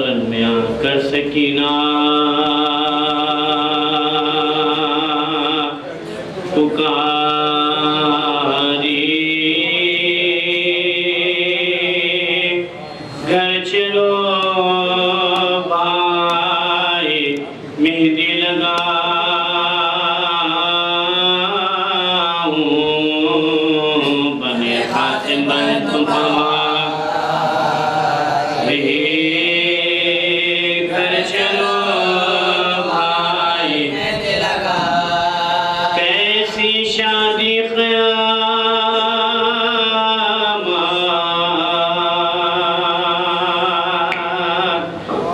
رن میں آ کر سکینہ پکاری، گھر چلو بھائی مہندی لگاؤں، بنے خاتم بن تمہارے، گھر چلو بھائی مہندی لگا، کیسی شادی قیامت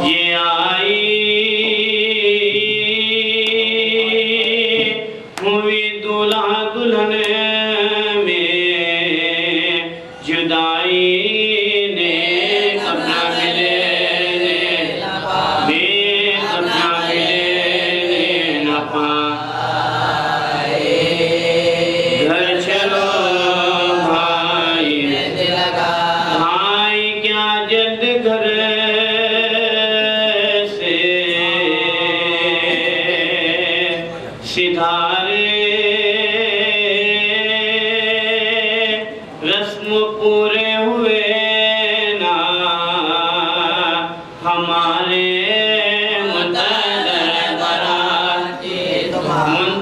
یہ آئی، ہوئی دولہا دلہن میں جدائی نے اپنا ملے اپنا ملے نہ پائے، گھر چلو بھائی بھائی کیا جلد گھر سے سدھارے، رسم پورے ہوئے نا ہمارے، منتظر باراتی تمہارے،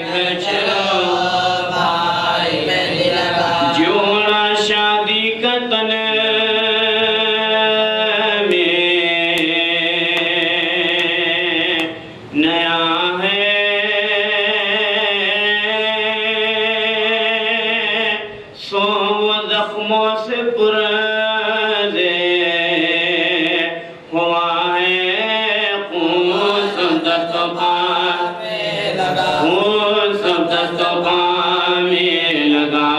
گھر چلو بھائی مہندی لگا، جوڑا شادی کا تن نیا ہے، سو زخموں سے پردے ہوا ہے، خون سب دستوں پاں میں لگا، خون سب دستوں پاں میں لگا،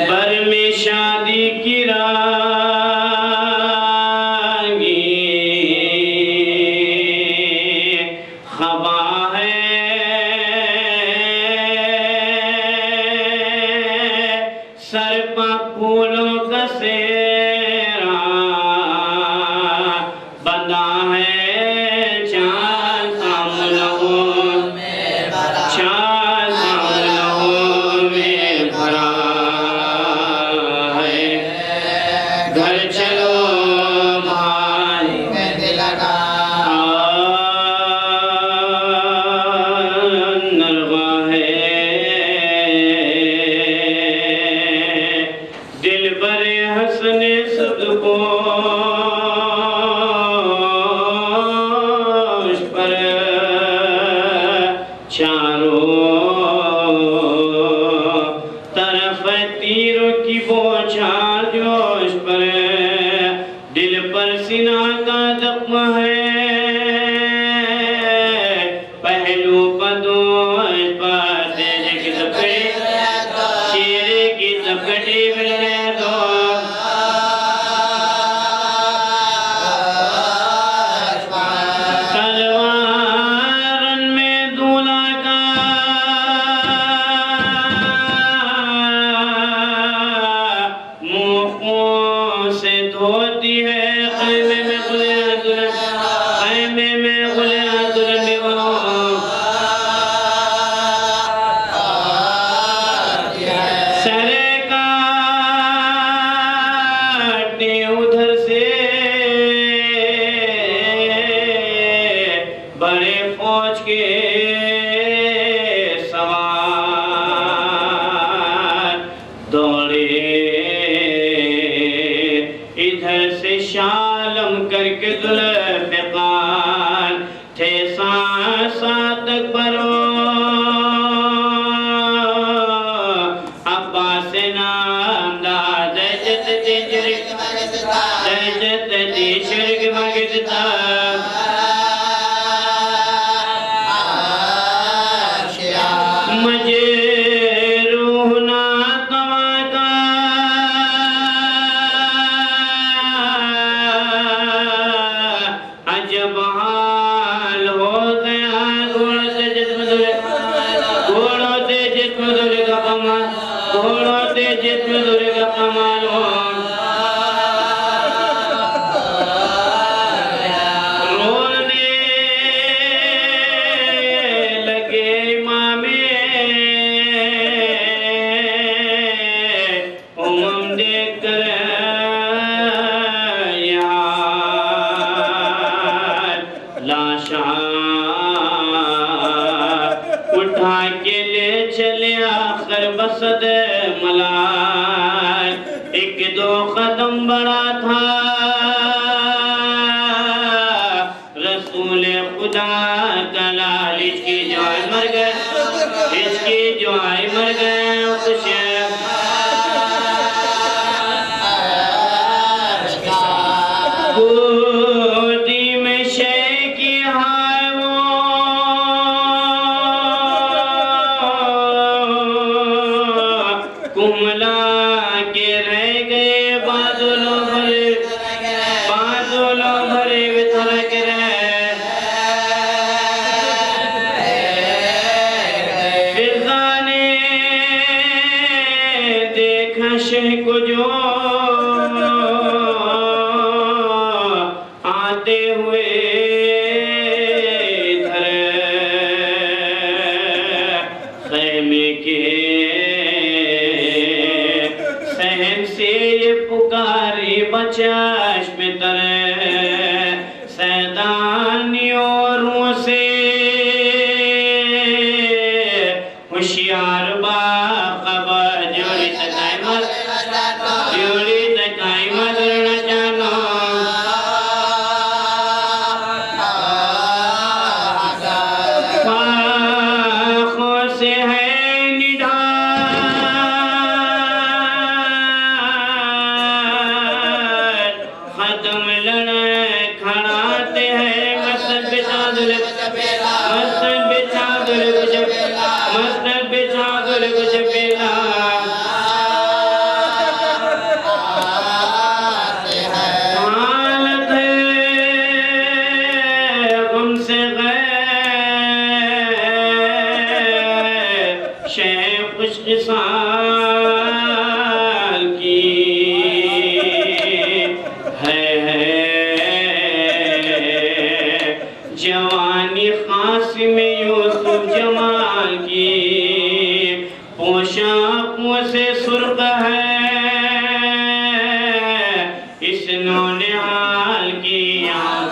بر میں شادی کی خبا ہے، سر پہ پھولوں کا سیرا بندہ ہے، چاند ساملوں میں بھرا، چاند ساملوں میں بھرا ہے، گھر چلو بھائی مہندی لگا، دل بر حسن صدقوش پر چاروں طرف تیروں کی بوچھار جوش پر، دل پر سینہ کا زخم ہے، پہلو پدوش پر تیرے کی زپڑی، شیرے کی زپڑی ملنے دو، تلوارن میں دولہا کا منہ خون سے دھوتی ہے، خیمے میں غلیاں دلہن، خیمے میں غلیاں دلہن سرے کاٹنے ادھر سے بڑے فوج کے سوار دوڑے، ادھر سے شالم کر کے ذوالفقار تھے، ساتھ تک برو عباس نام دار، دہشت دی شرک مگدتا، مجھے روح نہ تواقع، عجب حال کمل ہوتے ہیں گھوڑوں سے جسم دھلے گھوڑوں سے جسم دھلے کا کمال گھوڑوں سے جسم دھلے کا کمال رونے لگے امام امم دیکھ کر لاشاں اٹھا کے لے چلے آخر بسد ملائے ایک دو قدم بڑا تھا رسول خدا کا لال اس کی جوائے مر گئے اس کی جوائے مر گئے گودی میں شیکی ہائے وہ کملا کے رہ گئے بادلوں بھرے بتر کے رہے فضا نے دیکھا شہ کو جو آتے ہوئے ادھر خیمے کے صحن سے یہ پکاری بچاش میں ترے سیدانیوں سے ہوشیار باخبر جوڑی تکائی مدرنا جانا خواخوں سے ہے نڈھال ختم لڑے کھڑاتے ہیں مسجد بچھا دلے کچھ پیلا حالت ہے غم سے غیر شہ خوش قصال کی ہے جوانی قاسم یوسف جمال کی پوشاکوں سے سرخ ہے اس نونہال کی آؤ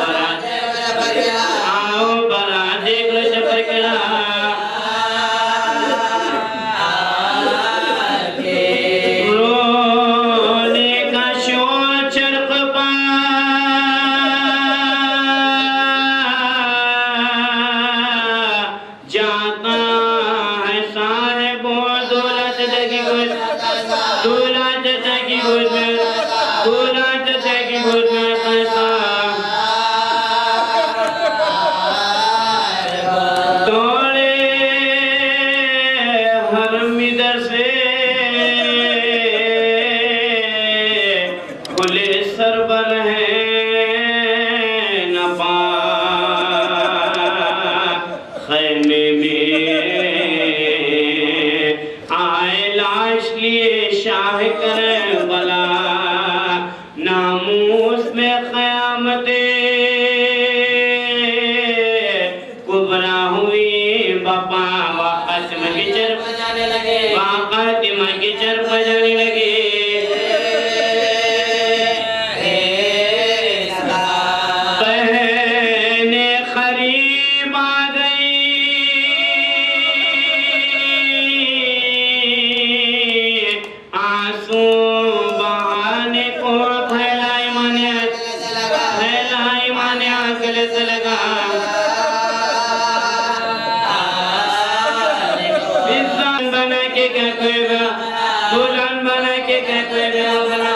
برا دیکھ لو شفر کلا رونے کا شور چرق پا جاتا ہے صاحب دولت دگی گل دولت دگی گل پیسہ دوڑے حرم ادھر سے کھلے سربر ہیں نہ پا خیمے میں آئے لاش لیے شاہ کربلا ناموس میں قیامت کبرا ہوئی باپا خاتمہ کی چرپ جانے لگے بہنیں قریب آ گئی آنسو بہانے کو پھیلائی مانے آنکھل سے لگا انسان بنا کے کیا کوئی دلہن بنا کے کیا کوئی بنا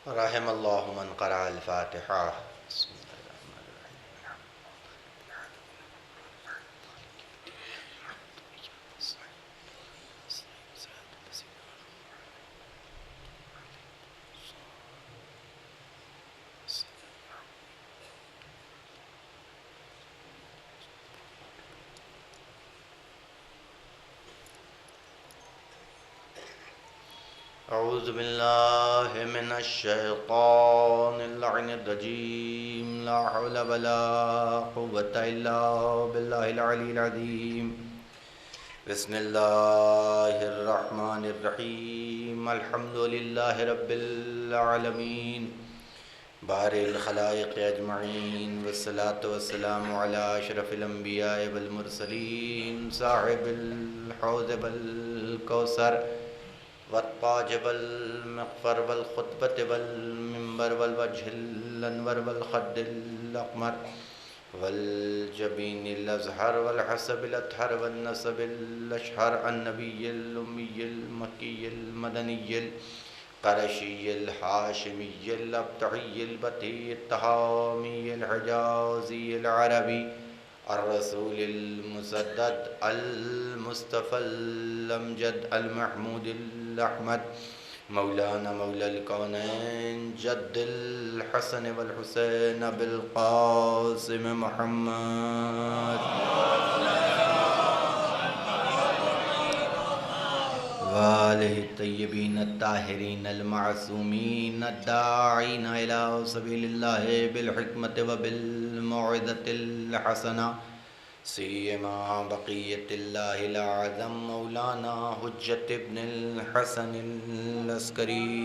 رحم اللہ من قرأ الفاتحہ اعوذ باللہ من الشیطان اللعین الرجیم لا حول ولا قوة الا باللہ العلی العظیم بسم اللہ الرحمن الرحیم الحمد للہ رب العالمین بارئ الخلائق اجمعین والصلاة والسلام علی اشرف الانبیاء والمرسلین صاحب الحوض والکوثر والطاج والمغفر والخطبة والمنبر والوجه الأنور والخد الأقمر والجبين الأزهر والحسب الأطهر والنسب الأشهر النبي الأمي المكي المدني القرشي الحاشمي الأبطحي البتي التهامي الحجازي العربي الرسول المسدد المصطفى الأمجد المحمود الأحمد مولانا مولا الكونين جد الحسن والحسين بالقاسم محمد وآله الطيبين الطاهرين المعصومين الداعين إلى سبيل الله بالحكمة وبالموعظة الحسنة سيما بقية الله الأعظم مولانا حجة ابن الحسن العسكري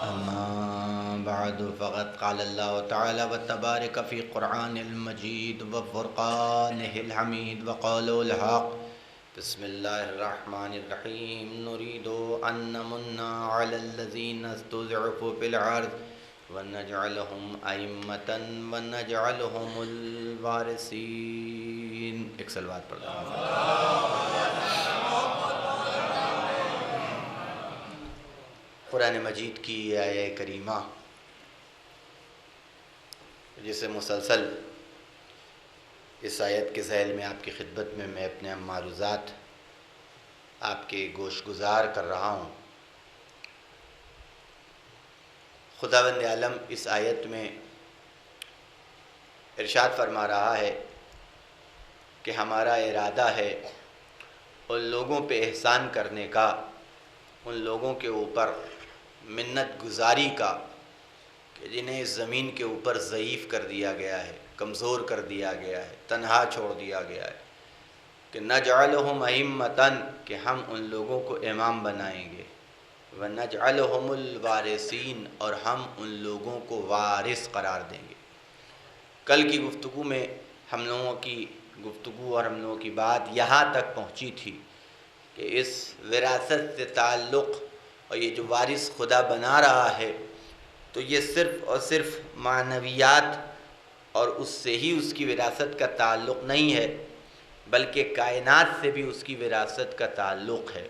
أما بعد فقد قال الله تعالى وتبارك في قرآن المجيد وفرقانه الحميد وقالوا الحق بسم الله الرحمن الرحيم نريد أن نمن على الذين استضعفوا في الأرض ونجعلهم أئمة ونجعلهم الوارثين ایک صلوات پڑھتا ہوں قرآن مجید کی آیہ کریمہ جسے مسلسل اس آیت کے ذیل میں آپ کی خدمت میں اپنے معروضات آپ کے گوش گزار کر رہا ہوں. خداوند عالم اس آیت میں ارشاد فرما رہا ہے کہ ہمارا ارادہ ہے ان لوگوں پہ احسان کرنے کا، ان لوگوں کے اوپر منت گزاری کا کہ جنہیں اس زمین کے اوپر ضعیف کر دیا گیا ہے، کمزور کر دیا گیا ہے، تنہا چھوڑ دیا گیا ہے، کہ نجعلہم ائمۃ کہ ہم ان لوگوں کو امام بنائیں گے، وَنَجْعَلُهُمُ الْوَارِثِينَ اور ہم ان لوگوں کو وارث قرار دیں گے. کل کی گفتگو میں ہم لوگوں کی گفتگو اور ہم لوگوں کی بات یہاں تک پہنچی تھی کہ اس وراثت سے تعلق اور یہ جو وارث خدا بنا رہا ہے تو یہ صرف اور صرف معنویات اور اس سے ہی اس کی وراثت کا تعلق نہیں ہے، بلکہ کائنات سے بھی اس کی وراثت کا تعلق ہے،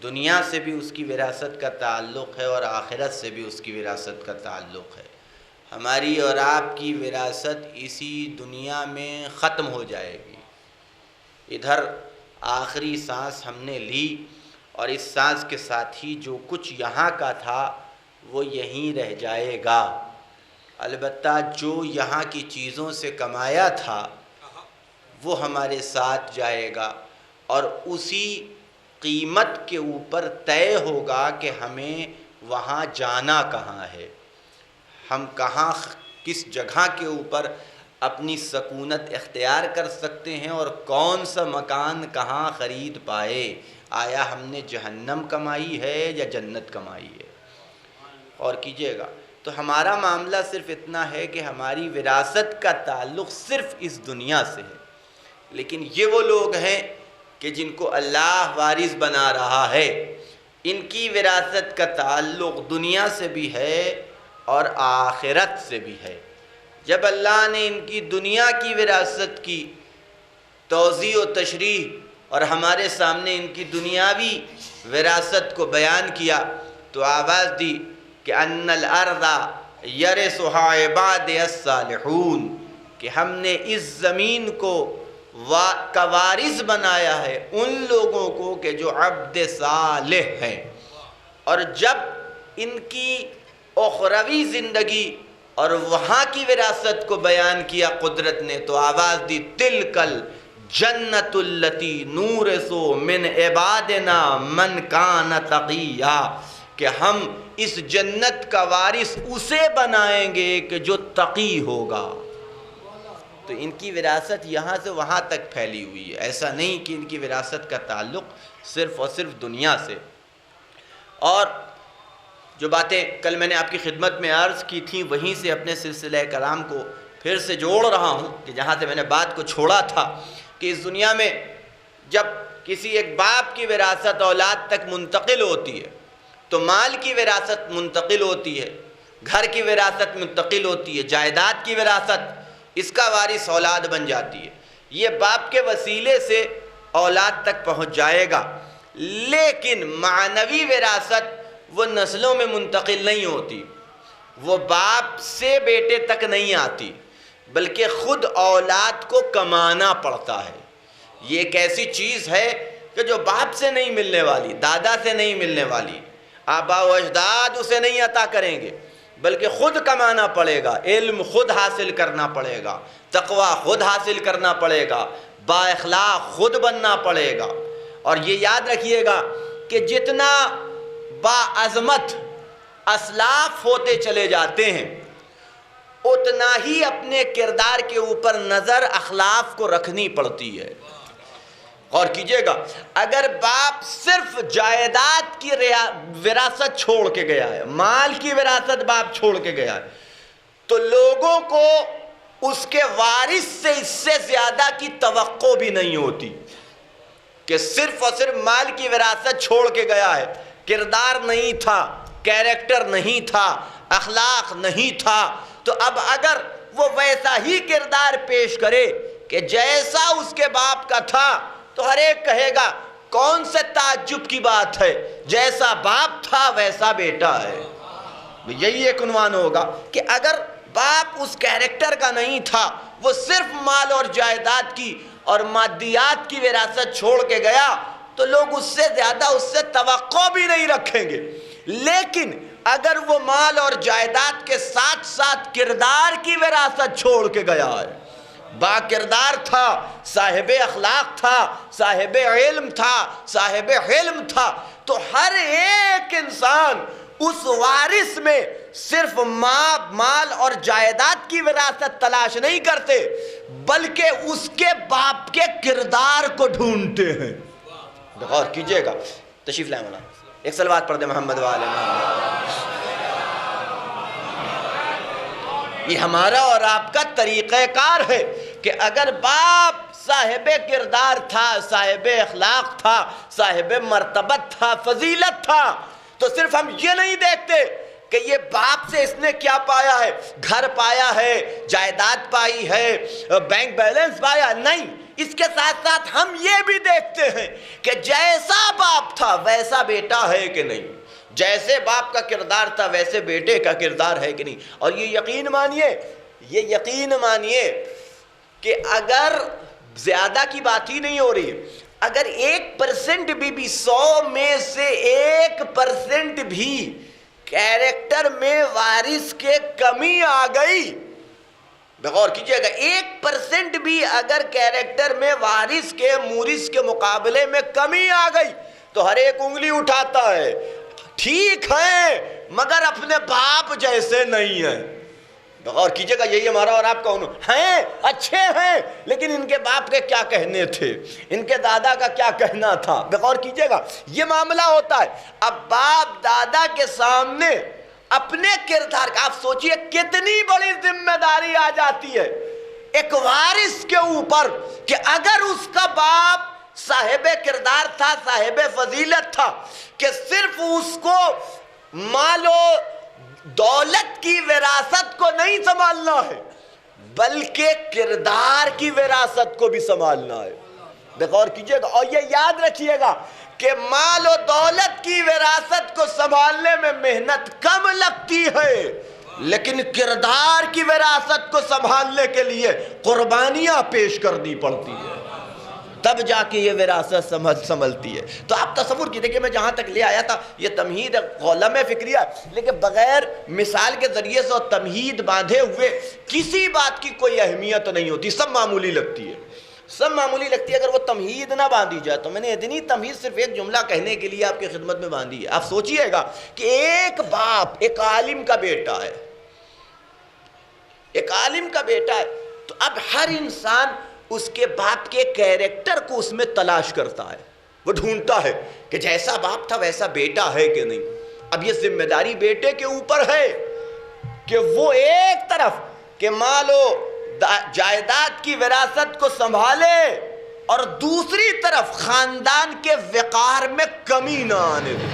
دنیا سے بھی اس کی وراثت کا تعلق ہے اور آخرت سے بھی اس کی وراثت کا تعلق ہے. ہماری اور آپ کی وراثت اسی دنیا میں ختم ہو جائے گی. ادھر آخری سانس ہم نے لی اور اس سانس کے ساتھ ہی جو کچھ یہاں کا تھا وہ یہیں رہ جائے گا. البتہ جو یہاں کی چیزوں سے کمایا تھا وہ ہمارے ساتھ جائے گا اور اسی قیمت کے اوپر طے ہوگا کہ ہمیں وہاں جانا کہاں ہے، ہم کہاں کس جگہ کے اوپر اپنی سکونت اختیار کر سکتے ہیں اور کون سا مکان کہاں خرید پائے. آیا ہم نے جہنم کمائی ہے یا جنت کمائی ہے؟ اور کیجئے گا تو ہمارا معاملہ صرف اتنا ہے کہ ہماری وراثت کا تعلق صرف اس دنیا سے ہے، لیکن یہ وہ لوگ ہیں کہ جن کو اللہ وارث بنا رہا ہے، ان کی وراثت کا تعلق دنیا سے بھی ہے اور آخرت سے بھی ہے. جب اللہ نے ان کی دنیا کی وراثت کی توضیح و تشریح اور ہمارے سامنے ان کی دنیاوی وراثت کو بیان کیا تو آواز دی کہ ان الارض یرثها عبادی الصالحون کہ ہم نے اس زمین کو کا وارث بنایا ہے ان لوگوں کو کہ جو عبد صالح ہیں. اور جب ان کی اخروی زندگی اور وہاں کی وراثت کو بیان کیا قدرت نے تو آواز دی تلکل جنت التی نورث من عبادنا من کان تقیا، کہ ہم اس جنت کا وارث اسے بنائیں گے کہ جو تقی ہوگا۔ تو ان کی وراثت یہاں سے وہاں تک پھیلی ہوئی ہے، ایسا نہیں کہ ان کی وراثت کا تعلق صرف اور صرف دنیا سے۔ اور جو باتیں کل میں نے آپ کی خدمت میں عرض کی تھیں وہیں سے اپنے سلسلہ کلام کو پھر سے جوڑ رہا ہوں کہ جہاں سے میں نے بات کو چھوڑا تھا کہ اس دنیا میں جب کسی ایک باپ کی وراثت اولاد تک منتقل ہوتی ہے تو مال کی وراثت منتقل ہوتی ہے، گھر کی وراثت منتقل ہوتی ہے، جائیداد کی وراثت، اس کا وارث اولاد بن جاتی ہے، یہ باپ کے وسیلے سے اولاد تک پہنچ جائے گا۔ لیکن معنوی وراثت وہ نسلوں میں منتقل نہیں ہوتی، وہ باپ سے بیٹے تک نہیں آتی، بلکہ خود اولاد کو کمانا پڑتا ہے۔ یہ ایک ایسی چیز ہے کہ جو باپ سے نہیں ملنے والی، دادا سے نہیں ملنے والی، آبا و اجداد اسے نہیں عطا کریں گے، بلکہ خود کمانا پڑے گا، علم خود حاصل کرنا پڑے گا، تقوی خود حاصل کرنا پڑے گا، با اخلاق خود بننا پڑے گا۔ اور یہ یاد رکھیے گا کہ جتنا با عظمت اسلاف ہوتے چلے جاتے ہیں اتنا ہی اپنے کردار کے اوپر نظر اخلاف کو رکھنی پڑتی ہے۔ غور کیجئے گا، اگر باپ صرف جائیداد کی وراثت چھوڑ کے گیا ہے، مال کی وراثت باپ چھوڑ کے گیا ہے، تو لوگوں کو اس کے وارث سے اس سے زیادہ کی توقع بھی نہیں ہوتی کہ صرف اور صرف مال کی وراثت چھوڑ کے گیا ہے، کردار نہیں تھا، کیریکٹر نہیں تھا، اخلاق نہیں تھا، تو اب اگر وہ ویسا ہی کردار پیش کرے کہ جیسا اس کے باپ کا تھا تو ہر ایک کہے گا کون سے تعجب کی بات ہے، جیسا باپ تھا ویسا بیٹا ہے۔ یہی ایک عنوان ہوگا کہ اگر باپ اس کیریکٹر کا نہیں تھا، وہ صرف مال اور جائیداد کی اور مادیات کی وراثت چھوڑ کے گیا تو لوگ اس سے زیادہ اس سے توقع بھی نہیں رکھیں گے۔ لیکن اگر وہ مال اور جائیداد کے ساتھ ساتھ کردار کی وراثت چھوڑ کے گیا ہے، با کردار تھا، صاحب اخلاق تھا، صاحب علم تھا، صاحب حلم تھا، تو ہر ایک انسان اس وارث میں صرف مال اور جائیداد کی وراثت تلاش نہیں کرتے بلکہ اس کے باپ کے کردار کو ڈھونڈتے ہیں۔ غور کیجئے گا، تشریف لائیں مولانا، ایک صلوات پڑھ دیں محمد وآل محمد۔ یہ ہمارا اور آپ کا طریقہ کار ہے کہ اگر باپ صاحب کردار تھا، صاحب اخلاق تھا، صاحب مرتبت تھا، فضیلت تھا، تو صرف ہم یہ نہیں دیکھتے کہ یہ باپ سے اس نے کیا پایا ہے، گھر پایا ہے، جائیداد پائی ہے، بینک بیلنس پایا، نہیں، اس کے ساتھ ساتھ ہم یہ بھی دیکھتے ہیں کہ جیسا باپ تھا ویسا بیٹا ہے کہ نہیں، جیسے باپ کا کردار تھا ویسے بیٹے کا کردار ہے کہ نہیں۔ اور یہ یقین مانیے کہ اگر زیادہ کی بات ہی نہیں ہو رہی ہے، اگر 1% بھی 100 میں سے 1% بھی کیریکٹر میں وارث کے کمی آ گئی، غور کیجئے گا، 1% بھی اگر کیریکٹر میں وارث کے مورث کے مقابلے میں کمی آ گئی تو ہر ایک انگلی اٹھاتا ہے، ٹھیک ہے مگر اپنے باپ جیسے نہیں ہے۔ غور کیجئے گا، یہی ہمارا اور آپ کا ہیں، اچھے ہیں، لیکن ان کے باپ کے کیا کہنے تھے، ان کے دادا کا کیا کہنا تھا۔ غور کیجئے گا، یہ معاملہ ہوتا ہے۔ اب باپ دادا کے سامنے اپنے کردار کا، آپ سوچئے کتنی بڑی ذمہ داری آ جاتی ہے ایک وارث کے اوپر کہ اگر اس کا باپ صاحب کردار تھا، صاحب فضیلت تھا، کہ صرف اس کو مال و دولت کی وراثت کو نہیں سنبھالنا ہے بلکہ کردار کی وراثت کو بھی سنبھالنا ہے۔ غور کیجئے گا، اور یہ یاد رکھیے گا کہ مال و دولت کی وراثت کو سنبھالنے میں محنت کم لگتی ہے لیکن کردار کی وراثت کو سنبھالنے کے لیے قربانیاں پیش کرنی پڑتی ہے، تب جا کے یہ وراثت سنبھلتی ہے۔ تو آپ تصور کی دیکھیں، میں جہاں تک لے آیا تھا یہ تمہید غلم فکریہ، لیکن بغیر مثال کے ذریعے سے اور تمہید باندھے ہوئے کسی بات کی کوئی اہمیت نہیں ہوتی، سب معمولی لگتی ہے۔ سب معمولی لگتی ہے اگر وہ تمہید نہ باندھی جائے. تو میں نے اتنی تمہید صرف ایک جملہ کہنے کے لیے آپ کی خدمت میں باندھی ہے. آپ سوچئے گا کہ ایک باپ ایک عالم کا بیٹا ہے, ایک عالم کا بیٹا ہے, تو اب ہر انسان اس کے باپ کے کیریکٹر کو اس میں تلاش کرتا ہے, وہ ڈھونڈتا ہے کہ جیسا باپ تھا ویسا بیٹا ہے کہ نہیں. اب یہ ذمہ داری بیٹے کے اوپر ہے کہ وہ ایک طرف کہ مال و جائیداد کی وراثت کو سنبھالے اور دوسری طرف خاندان کے وقار میں کمی نہ آنے دے.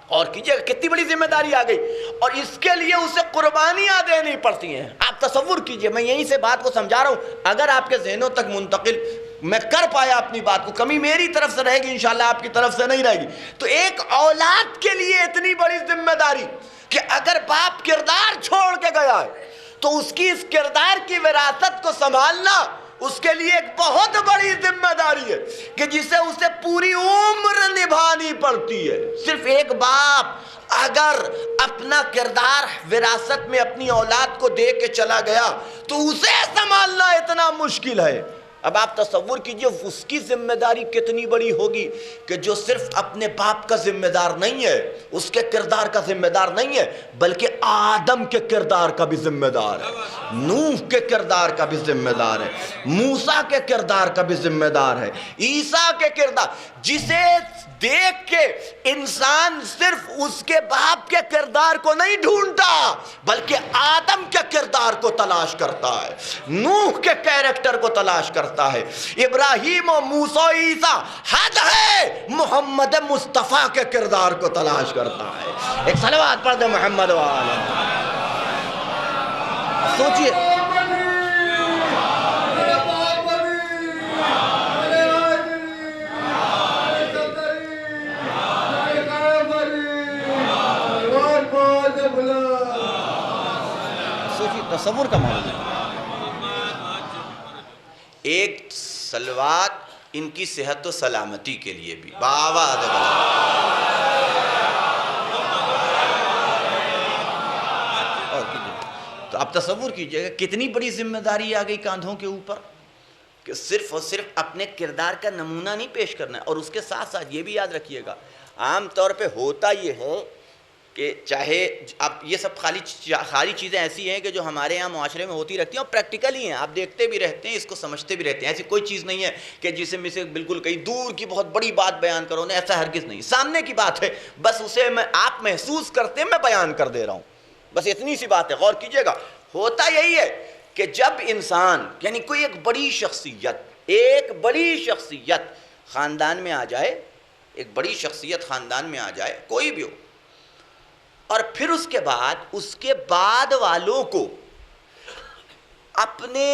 اور کیجئے کتنی بڑی ذمہ داری آ گئی, اور اس کے لیے اسے قربانیاں دینی پڑتی ہیں. آپ تصور کیجئے, میں یہیں سے بات کو سمجھا رہا ہوں, اگر آپ کے ذہنوں تک منتقل میں کر پایا اپنی بات کو, کمی میری طرف سے رہے گی انشاءاللہ, آپ کی طرف سے نہیں رہے گی. تو ایک اولاد کے لیے اتنی بڑی ذمہ داری کہ اگر باپ کردار چھوڑ کے گیا ہے تو اس کی اس کردار کی وراثت کو سنبھالنا اس کے لیے ایک بہت بڑی ذمہ داری ہے کہ جسے اسے پوری عمر نبھانی پڑتی ہے. صرف ایک باپ اگر اپنا کردار وراثت میں اپنی اولاد کو دے کے چلا گیا تو اسے سنبھالنا اتنا مشکل ہے. اب آپ تصور کیجئے اس کی ذمہ داری کتنی بڑی ہوگی کہ جو صرف اپنے باپ کا ذمہ دار نہیں ہے, اس کے کردار کا ذمہ دار نہیں ہے, بلکہ آدم کے کردار کا بھی ذمہ دار ہے, نوح کے کردار کا بھی ذمہ دار ہے, موسیٰ کے کردار کا بھی ذمہ دار ہے, عیسیٰ کے کردار, جسے دیکھ کے انسان صرف اس کے باپ کے کردار کو نہیں ڈھونڈتا بلکہ آدم کے کردار کو تلاش کرتا ہے, نوح کے کیریکٹر کو تلاش کرتا ہے, ابراہیم و موسیٰ عیسیٰ حد ہے محمد مصطفیٰ کے کردار کو تلاش کرتا ہے. ایک صلوات پڑھ دے محمد و آلہ. سوچئے تصور کا معاملہ. ایک صلوات ان کی صحت و سلامتی کے لیے بھی. تو آپ تصور کیجئے گا کتنی بڑی ذمہ داری آ گئی کاندھوں کے اوپر کہ صرف اور صرف اپنے کردار کا نمونہ نہیں پیش کرنا ہے. اور اس کے ساتھ ساتھ یہ بھی یاد رکھیے گا, عام طور پہ ہوتا یہ ہے کہ چاہے اب یہ سب خالی چیزیں ایسی ہیں کہ جو ہمارے یہاں معاشرے میں ہوتی رہتی ہیں اور پریکٹیکلی ہیں, آپ دیکھتے بھی رہتے ہیں, اس کو سمجھتے بھی رہتے ہیں. ایسی کوئی چیز نہیں ہے کہ جسے میں سے بالکل کہیں دور کی بہت بڑی بات بیان کرو نا, ایسا ہرگز نہیں, سامنے کی بات ہے, بس اسے آپ محسوس کرتے ہیں, میں بیان کر دے رہا ہوں, بس اتنی سی بات ہے. غور کیجئے گا, ہوتا یہی ہے کہ جب انسان یعنی کوئی ایک بڑی شخصیت خاندان میں آ جائے, ایک بڑی شخصیت خاندان میں آ جائے, کوئی بھی ہو, اور پھر اس کے بعد والوں کو اپنے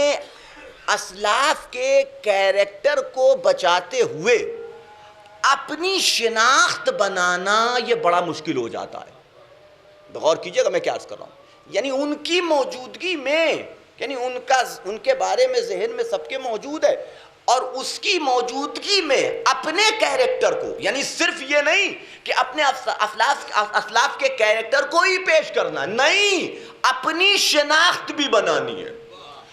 اسلاف کے کیریکٹر کو بچاتے ہوئے اپنی شناخت بنانا یہ بڑا مشکل ہو جاتا ہے. غور کیجئے گا میں کیا عرض کر رہا ہوں. یعنی ان کی موجودگی میں, یعنی ان کے بارے میں ذہن میں سب کے موجود ہے, اور اس کی موجودگی میں اپنے کیریکٹر کو, یعنی صرف یہ نہیں کہ اپنے اسلاف کے کیریکٹر کو ہی پیش کرنا, نہیں, اپنی شناخت بھی بنانی ہے.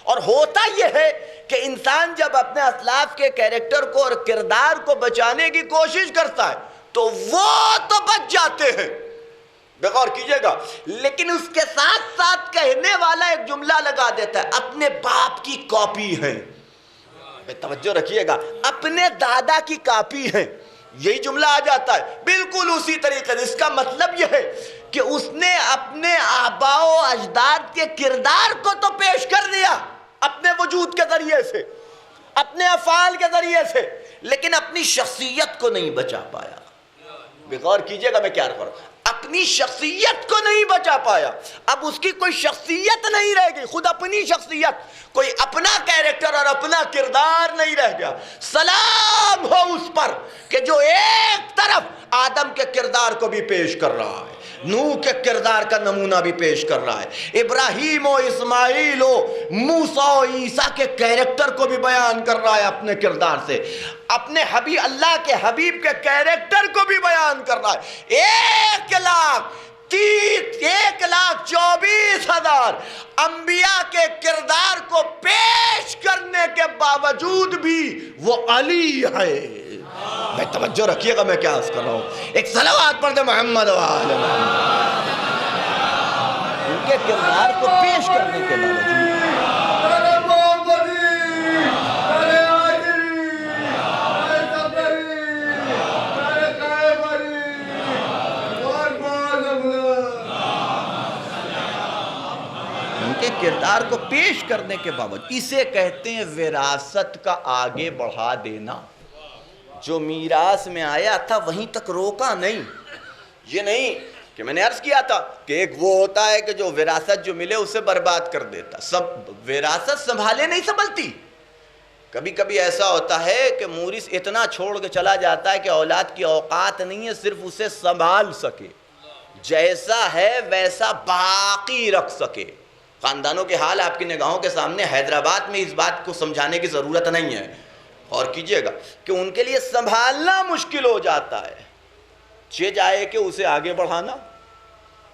اور ہوتا یہ ہے کہ انسان جب اپنے اسلاف کے کیریکٹر کو اور کردار کو بچانے کی کوشش کرتا ہے تو وہ تو بچ جاتے ہیں, بغور کیجئے گا, لیکن اس کے ساتھ ساتھ کہنے والا ایک جملہ لگا دیتا ہے, اپنے باپ کی کاپی ہے. توجہ رکھیے گا, اپنے دادا کی کاپی ہے, یہی جملہ آ جاتا ہے بالکل اسی طریقے سے. اس کا مطلب یہ ہے کہ اس نے اپنے آباء و اجداد کے کردار کو تو پیش کر دیا اپنے وجود کے ذریعے سے, اپنے افعال کے ذریعے سے, لیکن اپنی شخصیت کو نہیں بچا پایا. بغور کیجئے گا میں کیا کر رہا ہوں, اپنی شخصیت کو نہیں بچا پایا. اب اس کی کوئی شخصیت نہیں رہ گئی, خود اپنی شخصیت, کوئی اپنا کیریکٹر اور اپنا کردار نہیں رہ گیا. سلام ہو اس پر کہ جو ایک طرف آدم کے کردار کو بھی پیش کر رہا ہے, نوح کے کردار کا نمونہ بھی پیش کر رہا ہے, ابراہیم و اسماعیل و موسیٰ و عیسیٰ کے کیریکٹر کو بھی بیان کر رہا ہے اپنے کردار سے, اپنے اللہ کے حبیب کے کیریکٹر کو بھی بیان کر رہا ہے. 1,00,000 1,24,000 انبیاء کے کردار کو پیش کرنے کے باوجود بھی وہ علی ہے۔ میں توجہ رکھیے گا میں کیا عرض کر رہا ہوں، ایک صلوات پڑھ دے محمد و آل محمد۔ ان کے کردار کو پیش کرنے کے باوجود کے کردار کو پیش کرنے کے باوجود، اسے کہتے ہیں وراثت کا آگے بڑھا دینا۔ جو میراث میں آیا تھا وہیں تک روکا نہیں۔ یہ نہیں کہ میں نے عرض کیا تھا کہ ایک وہ ہوتا ہے کہ جو وراثت جو ملے اسے برباد کر دیتا، سب وراثت سنبھالے نہیں سنبھلتی۔ کبھی کبھی ایسا ہوتا ہے کہ مورث اتنا چھوڑ کے چلا جاتا ہے کہ اولاد کی اوقات نہیں ہے صرف اسے سنبھال سکے، جیسا ہے ویسا باقی رکھ سکے۔ خاندانوں کے حال آپ کی نگاہوں کے سامنے، حیدرآباد میں اس بات کو سمجھانے کی ضرورت نہیں ہے، اور کیجئے گا کہ ان کے لیے سنبھالنا مشکل ہو جاتا ہے، جائے کہ اسے آگے بڑھانا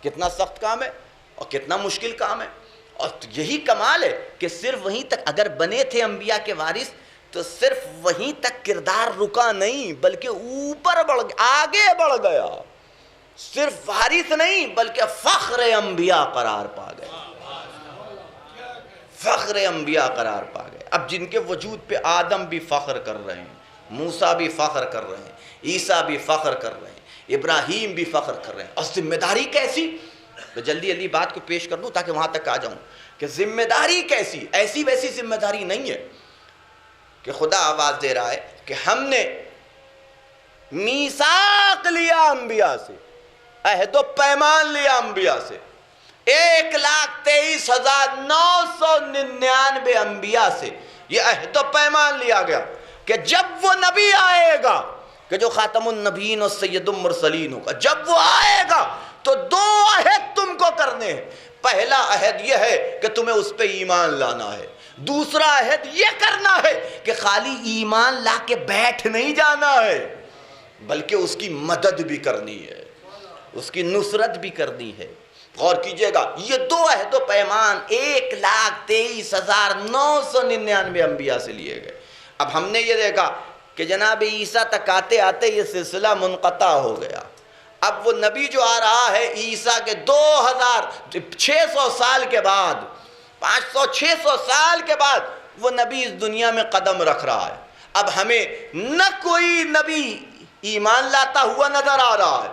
کتنا سخت کام ہے اور کتنا مشکل کام ہے۔ اور یہی کمال ہے کہ صرف وہیں تک اگر بنے تھے انبیاء کے وارث تو صرف وہیں تک کردار رکا نہیں بلکہ اوپر بڑھ گیا، آگے بڑھ گیا، صرف وارث نہیں بلکہ فخر انبیاء قرار پا گئے، فخر انبیاء قرار پا گئے۔ اب جن کے وجود پہ آدم بھی فخر کر رہے ہیں، موسیٰ بھی فخر کر رہے ہیں، عیسیٰ بھی فخر کر رہے ہیں، ابراہیم بھی فخر کر رہے ہیں، اور ذمہ داری کیسی؟ تو جلدی بات کو پیش کر دوں تاکہ وہاں تک آ جاؤں کہ ذمہ داری کیسی؟ ایسی ویسی ذمہ داری نہیں ہے کہ خدا آواز دے رہا ہے کہ ہم نے میثاق لیا انبیاء سے، عہد و پیمان لیا انبیاء سے، 1,23,999 انبیاء سے یہ عہد و پیمان لیا گیا کہ جب وہ نبی آئے گا کہ جو خاتم النبیین اور سید المرسلین ہوگا، جب وہ آئے گا تو 2 عہد تم کو کرنے ہیں۔ پہلا عہد یہ ہے کہ تمہیں اس پہ ایمان لانا ہے، دوسرا عہد یہ کرنا ہے کہ خالی ایمان لا کے بیٹھ نہیں جانا ہے بلکہ اس کی مدد بھی کرنی ہے، اس کی نصرت بھی کرنی ہے۔ غور کیجئے گا یہ 2 عہد و پیمان 1,23,999 انبیاء سے لیے گئے۔ اب ہم نے یہ دیکھا کہ جناب عیسیٰ تک آتے آتے یہ سلسلہ منقطع ہو گیا۔ اب وہ نبی جو آ رہا ہے عیسیٰ کے 2600 سال کے بعد، 500-600 سال کے بعد وہ نبی اس دنیا میں قدم رکھ رہا ہے۔ اب ہمیں نہ کوئی نبی ایمان لاتا ہوا نظر آ رہا ہے،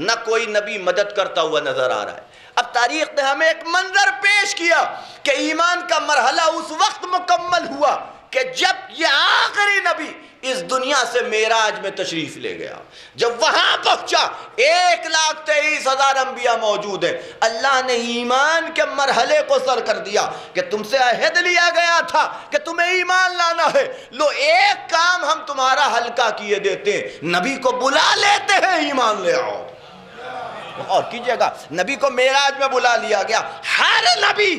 نہ کوئی نبی مدد کرتا ہوا نظر آ رہا ہے۔ اب تاریخ نے ہمیں ایک منظر پیش کیا کہ ایمان کا مرحلہ اس وقت مکمل ہوا کہ جب یہ آخری نبی اس دنیا سے معراج میں تشریف لے گیا، جب وہاں پہنچا 1,23,000 انبیاء موجود ہیں، اللہ نے ایمان کے مرحلے کو سر کر دیا کہ تم سے عہد لیا گیا تھا کہ تمہیں ایمان لانا ہے، لو ایک کام ہم تمہارا ہلکا کیے دیتے ہیں، نبی کو بلا لیتے ہیں ایمان لے آؤ۔ اور کیجئے گا نبی کو معراج میں بلا لیا گیا، ہر نبی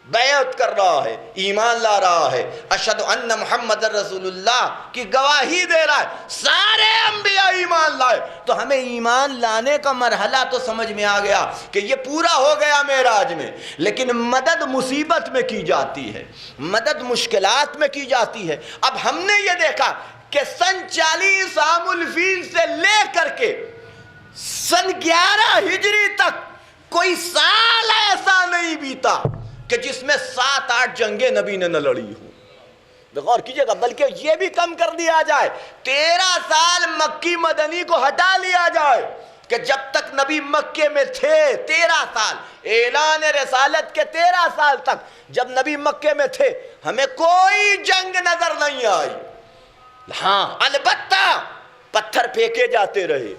بیعت کر رہا ہے، ایمان لا رہا ہے، اشہد ان محمد رسول اللہ کی گواہی دے رہا ہے، سارے انبیاء ایمان لائے۔ تو ہمیں ایمان لانے کا مرحلہ تو سمجھ میں آ گیا کہ یہ پورا ہو گیا معراج میں، لیکن مدد مصیبت میں کی جاتی ہے، مدد مشکلات میں کی جاتی ہے۔ اب ہم نے یہ دیکھا کہ سن 40 عام الفیل سے لے کر کے سن 11 ہجری تک کوئی سال ایسا نہیں بیتا کہ جس میں 7-8 جنگیں نبی نے نہ لڑی ہوں۔ غور کیجئے گا، بلکہ یہ بھی کم کر دیا جائے، 13 سال مکی مدنی کو ہٹا لیا جائے کہ جب تک نبی مکے میں تھے 13 سال، اعلان رسالت کے 13 سال تک جب نبی مکے میں تھے ہمیں کوئی جنگ نظر نہیں آئی۔ ہاں البتہ پتھر پھینکے جاتے رہے،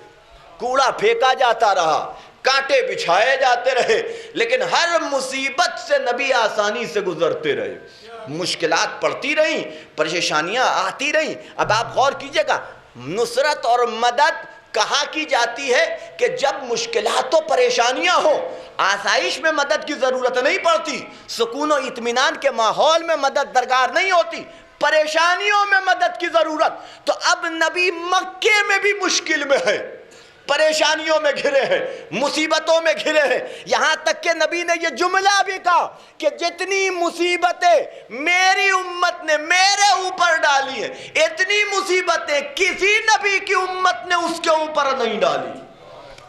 کوڑا پھینکا جاتا رہا، کانٹے بچھائے جاتے رہے، لیکن ہر مصیبت سے نبی آسانی سے گزرتے رہے، مشکلات پڑتی رہیں، پریشانیاں آتی رہیں۔ اب آپ غور کیجئے گا نصرت اور مدد کہاں کی جاتی ہے کہ جب مشکلات و پریشانیاں ہوں، آسائش میں مدد کی ضرورت نہیں پڑتی، سکون و اطمینان کے ماحول میں مدد درکار نہیں ہوتی، پریشانیوں میں مدد کی ضرورت۔ تو اب نبی مکے میں بھی مشکل میں ہے، پریشانیوں میں گھرے ہیں، مصیبتوں میں گھرے ہیں، یہاں تک کہ نبی نے یہ جملہ بھی کہا کہ جتنی مصیبتیں میری امت نے میرے اوپر ڈالی ہیں، اتنی مصیبتیں کسی نبی کی امت نے اس کے اوپر نہیں ڈالی۔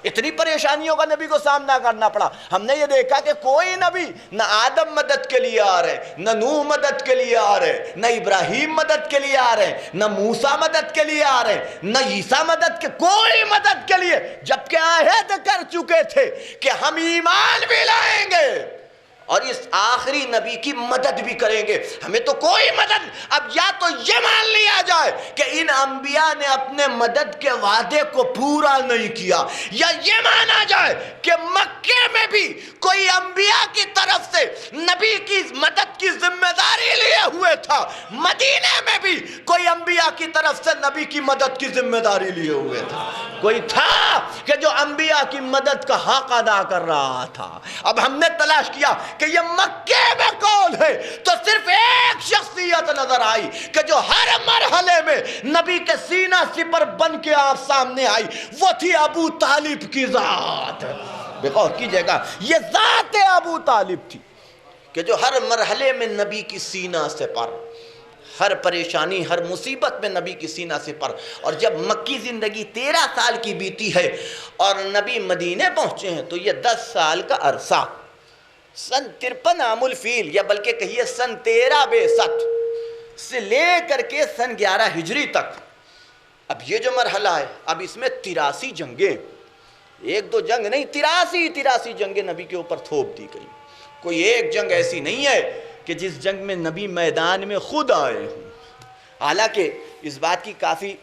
اتنی پریشانیوں کا نبی کو سامنا کرنا پڑا۔ ہم نے یہ دیکھا کہ کوئی نبی نہ آدم مدد کے لیے آ رہے، نہ نوح مدد کے لیے آ رہے، نہ ابراہیم مدد کے لیے آ رہے، نہ موسیٰ مدد کے لیے آ رہے، نہ عیسیٰ مدد کے، کوئی مدد کے لیے، جبکہ عہد کر چکے تھے کہ ہم ایمان بھی لائیں گے اور اس آخری نبی کی مدد بھی کریں گے، ہمیں تو کوئی مدد۔ اب یا تو یہ مان لیا جائے کہ ان انبیاء نے اپنے مدد کے وعدے کو پورا نہیں کیا، یا یہ مانا جائے کہ مکے میں بھی کوئی انبیاء کی طرف سے نبی کی مدد کی ذمہ داری لیے ہوئے تھا، مدینے میں بھی کوئی انبیاء کی طرف سے نبی کی مدد کی ذمہ داری لیے ہوئے تھا، کوئی تھا کہ جو انبیاء کی مدد کا حق ادا کر رہا تھا۔ اب ہم نے تلاش کیا کہ یہ مکے میں کون ہے، تو صرف ایک شخصیت نظر آئی کہ جو ہر مرحلے میں نبی کے سینہ سپر بن کے آپ سامنے آئی، وہ تھی ابو طالب کی ذات۔ غور کیجئے گا، یہ ذات ابو طالب تھی کہ جو ہر مرحلے میں نبی کی سینہ سے پر، ہر پریشانی ہر مصیبت میں نبی کی سینہ سے پر۔ اور جب مکی زندگی 13 سال کی بیتی ہے اور نبی مدینے پہنچے ہیں تو یہ 10 سال کا عرصہ، سن 53 عام الفیل، یا بلکہ کہیے سن 13 بعثت سے لے کر کے سن 11 ہجری تک، اب یہ جو مرحلہ ہے، اب اس میں 83 جنگیں، ایک دو جنگ نہیں، 83 جنگیں نبی کے اوپر تھوپ دی گئی۔ کوئی ایک جنگ ایسی نہیں ہے کہ جس جنگ میں نبی میدان میں خود آئے ہوں۔ حالانکہ اس بات کی کافی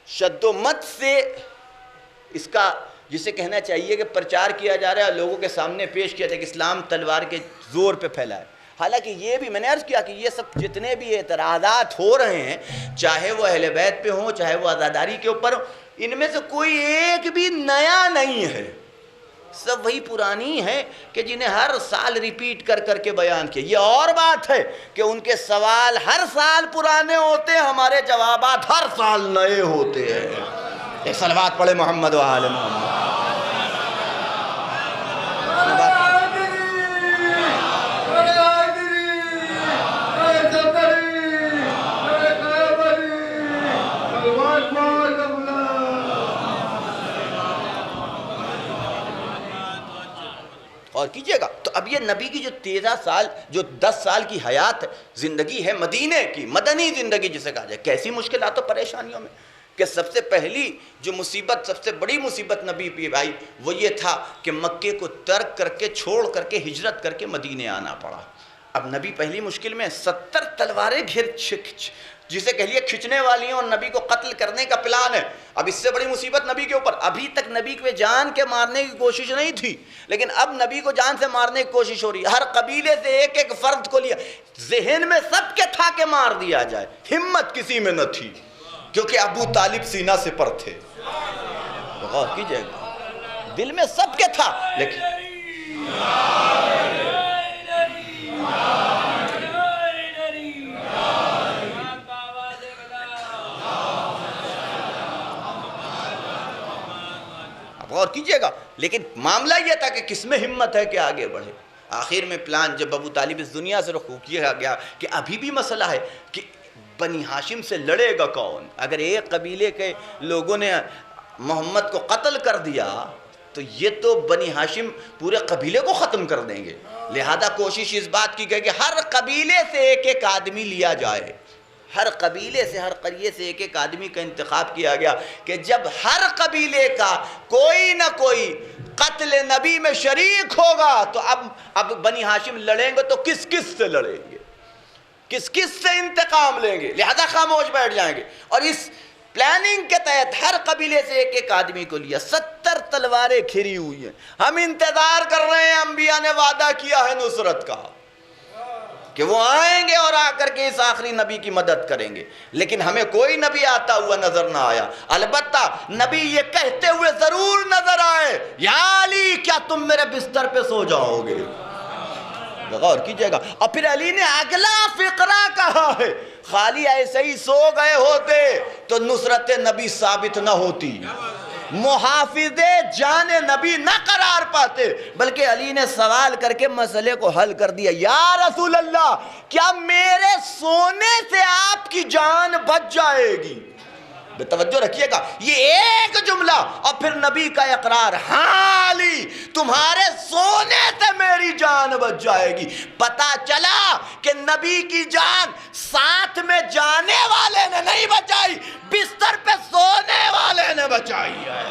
شد و مت سے اس کا جسے کہنا چاہیے کہ پرچار کیا جا رہا ہے، لوگوں کے سامنے پیش کیا جائے کہ اسلام تلوار کے زور پہ پھیلا ہے۔ حالانکہ یہ بھی میں نے عرض کیا کہ یہ سب جتنے بھی اعتراضات ہو رہے ہیں، چاہے وہ اہل بیت پہ ہوں، چاہے وہ عزاداری کے اوپر ہوں، ان میں سے کوئی ایک بھی نیا نہیں ہے، سب وہی پرانی ہیں کہ جنہیں ہر سال ریپیٹ کر کر کے بیان کیا۔ یہ اور بات ہے کہ ان کے سوال ہر سال پرانے ہوتے ہیں، ہمارے جوابات ہر سال نئے ہوتے ہیں۔ ایک صلوات پڑھے محمد و آل محمد۔ اور کیجئے گا تو اب یہ نبی کی جو 13 سال جو 10 سال کی حیات زندگی ہے مدینے کی، مدنی زندگی جسے کہا جائے، کیسی مشکلات و پریشانیوں میں کہ سب سے پہلی جو مصیبت، سب سے بڑی مصیبت نبی پہ آئی وہ یہ تھا کہ مکے کو ترک کر کے، چھوڑ کر کے، ہجرت کر کے مدینے آنا پڑا۔ اب نبی پہلی مشکل میں 70 تلواریں جسے کہلیے کھچنے والی ہیں اور نبی کو قتل کرنے کا پلان ہے۔ اب اس سے بڑی مصیبت نبی کے اوپر، ابھی تک نبی کو جان کے مارنے کی کوشش نہیں تھی، لیکن اب نبی کو جان سے مارنے کی کوشش ہو رہی ہے۔ ہر قبیلے سے ایک ایک فرد کو لیا، ذہن میں سب کے تھا کہ مار دیا جائے، ہمت کسی میں نہ تھی کیونکہ ابو طالب سینہ سے پر تھے۔ غور کیجئے گا، دل میں سب کے تھا، لیکن غور کیجئے گا، لیکن معاملہ یہ تھا کہ کس میں ہمت ہے کہ آگے بڑھے۔ آخر میں پلان جب ابو طالب اس دنیا سے رخ کیا گیا کہ ابھی بھی مسئلہ ہے کہ بنی ہاشم سے لڑے گا کون؟ اگر ایک قبیلے کے لوگوں نے محمد کو قتل کر دیا تو یہ تو بنی ہاشم پورے قبیلے کو ختم کر دیں گے، لہذا کوشش اس بات کی گئی کہ ہر قبیلے سے ایک ایک آدمی لیا جائے، ہر قبیلے سے، ہر قریے سے ایک ایک آدمی کا انتخاب کیا گیا کہ جب ہر قبیلے کا کوئی نہ کوئی قتل نبی میں شریک ہوگا تو اب بنی ہاشم لڑیں گے تو کس کس سے لڑیں گے، کس کس سے انتقام لیں گے، لہذا خاموش بیٹھ جائیں گے۔ اور اس پلاننگ کے تحت ہر قبیلے سے ایک ایک آدمی کو لیا، 70 تلواریں کھری ہوئی ہیں، ہم انتظار کر رہے ہیں، انبیاء نے وعدہ کیا ہے نصرت کا کہ وہ آئیں گے اور آ کر کے اس آخری نبی کی مدد کریں گے، لیکن ہمیں کوئی نبی آتا ہوا نظر نہ آیا۔ البتہ نبی یہ کہتے ہوئے ضرور نظر آئے، یا علی کیا تم میرے بستر پہ سو جاؤ گے؟ غور کیجئے گا، اور پھر علی نے اگلا فقرہ کہا ہے، خالی ایسے ہی سو گئے ہوتے تو نصرت نبی ثابت نہ ہوتی، محافظ جان نبی نہ قرار پاتے، بلکہ علی نے سوال کر کے مسئلے کو حل کر دیا، یا رسول اللہ کیا میرے سونے سے آپ کی جان بچ جائے گی؟ بے توجہ رکھیے گا، یہ ایک جملہ اور پھر نبی کا اقرار، ہاں علی تمہارے سونے سے میری جان بچ جائے گی۔ پتہ چلا کہ نبی کی جان ساتھ میں جانے والے نے نہیں بچائی، بستر پہ سونے والے نے بچائی ہے۔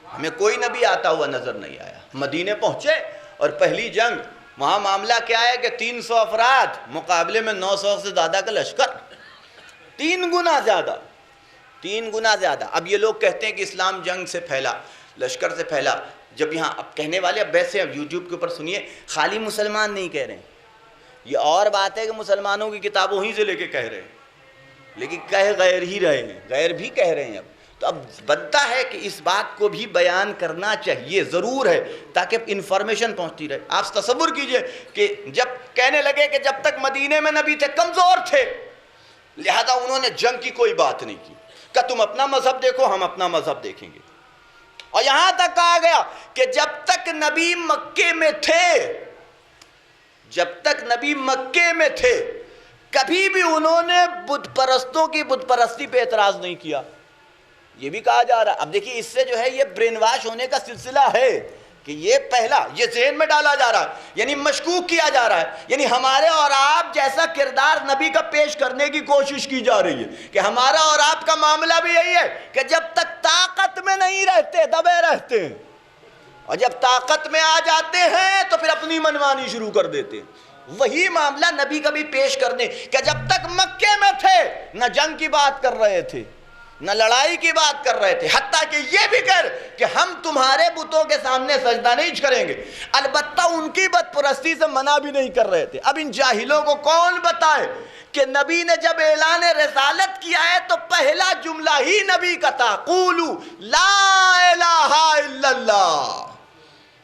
ہمیں کوئی نبی آتا ہوا نظر نہیں آیا۔ مدینے پہنچے اور پہلی جنگ، وہاں معاملہ کیا ہے کہ 300 افراد مقابلے میں 900 سے زیادہ کا لشکر، 3 گنا زیادہ۔ اب یہ لوگ کہتے ہیں کہ اسلام جنگ سے پھیلا، لشکر سے پھیلا، جب یہاں اب کہنے والے اب ویسے اب یوٹیوب کے اوپر سنیے، خالی مسلمان نہیں کہہ رہے ہیں، یہ اور بات ہے کہ مسلمانوں کی کتابوں ہی سے لے کے کہہ رہے ہیں، لیکن کہہ غیر ہی رہے ہیں، غیر بھی کہہ رہے ہیں۔ اب تو اب بنتا ہے کہ اس بات کو بھی بیان کرنا چاہیے، ضرور ہے، تاکہ انفارمیشن پہنچتی رہے۔ آپ تصور کیجئے کہ جب کہنے لگے کہ جب تک مدینے میں نبی تھے کمزور تھے، لہذا انہوں نے جنگ کی کوئی بات نہیں کی، کہ تم اپنا مذہب دیکھو ہم اپنا مذہب دیکھیں گے۔ اور یہاں تک کہا گیا کہ جب تک نبی مکے میں تھے کبھی بھی انہوں نے بت پرستوں کی بت پرستی پہ اعتراض نہیں کیا، یہ بھی کہا جا رہا ہے۔ اب دیکھیے اس سے جو ہے یہ برین واش ہونے کا سلسلہ ہے کہ یہ پہلا یہ ذہن میں ڈالا جا رہا ہے، یعنی مشکوک کیا جا رہا ہے، یعنی ہمارے اور آپ جیسا کردار نبی کا پیش کرنے کی کوشش کی جا رہی ہے کہ ہمارا اور آپ کا معاملہ بھی یہی ہے کہ جب تک طاقت میں نہیں رہتے دبے رہتے ہیں، اور جب طاقت میں آ جاتے ہیں تو پھر اپنی منمانی شروع کر دیتے ہیں۔ وہی معاملہ نبی کا بھی پیش کرنے کہ جب تک مکے میں تھے نہ جنگ کی بات کر رہے تھے نہ لڑائی کی بات کر رہے تھے، حتیٰ کہ یہ بھی کر کہ ہم تمہارے بتوں کے سامنے سجدہ نہیں کریں گے، البتہ ان کی بت پرستی سے منع بھی نہیں کر رہے تھے۔ اب ان جاہلوں کو کون بتائے کہ نبی نے جب اعلان رسالت کیا ہے تو پہلا جملہ ہی نبی کا تھا، قولوا لا الہ الا اللہ۔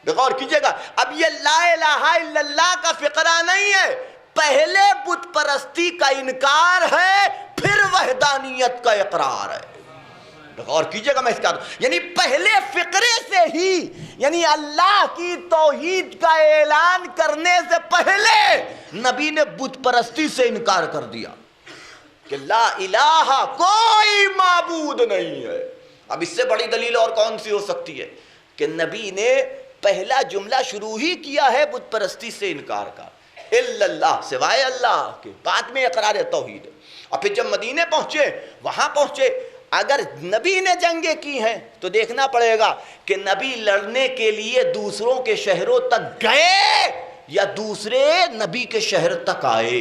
غور کیجئے گا، اب یہ لا الہ الا اللہ کا فقرہ نہیں ہے، پہلے بت پرستی کا انکار ہے پھر وحدانیت کا اقرار ہے۔ غور کیجئے گا، میں اس کا یعنی پہلے فقرے سے ہی، یعنی اللہ کی توحید کا اعلان کرنے سے پہلے نبی نے بت پرستی سے انکار کر دیا کہ لا الہ کوئی معبود نہیں ہے۔ اب اس سے بڑی دلیل اور کون سی ہو سکتی ہے کہ نبی نے پہلا جملہ شروع ہی کیا ہے بت پرستی سے انکار کا، الا اللہ، سوائے اللہ کے، بعد میں اقرار توحید۔ اور پھر جب مدینے پہنچے، وہاں پہنچے، اگر نبی نے جنگیں کی ہیں تو دیکھنا پڑے گا کہ نبی لڑنے کے لیے دوسروں کے شہروں تک گئے یا دوسرے نبی کے شہر تک آئے۔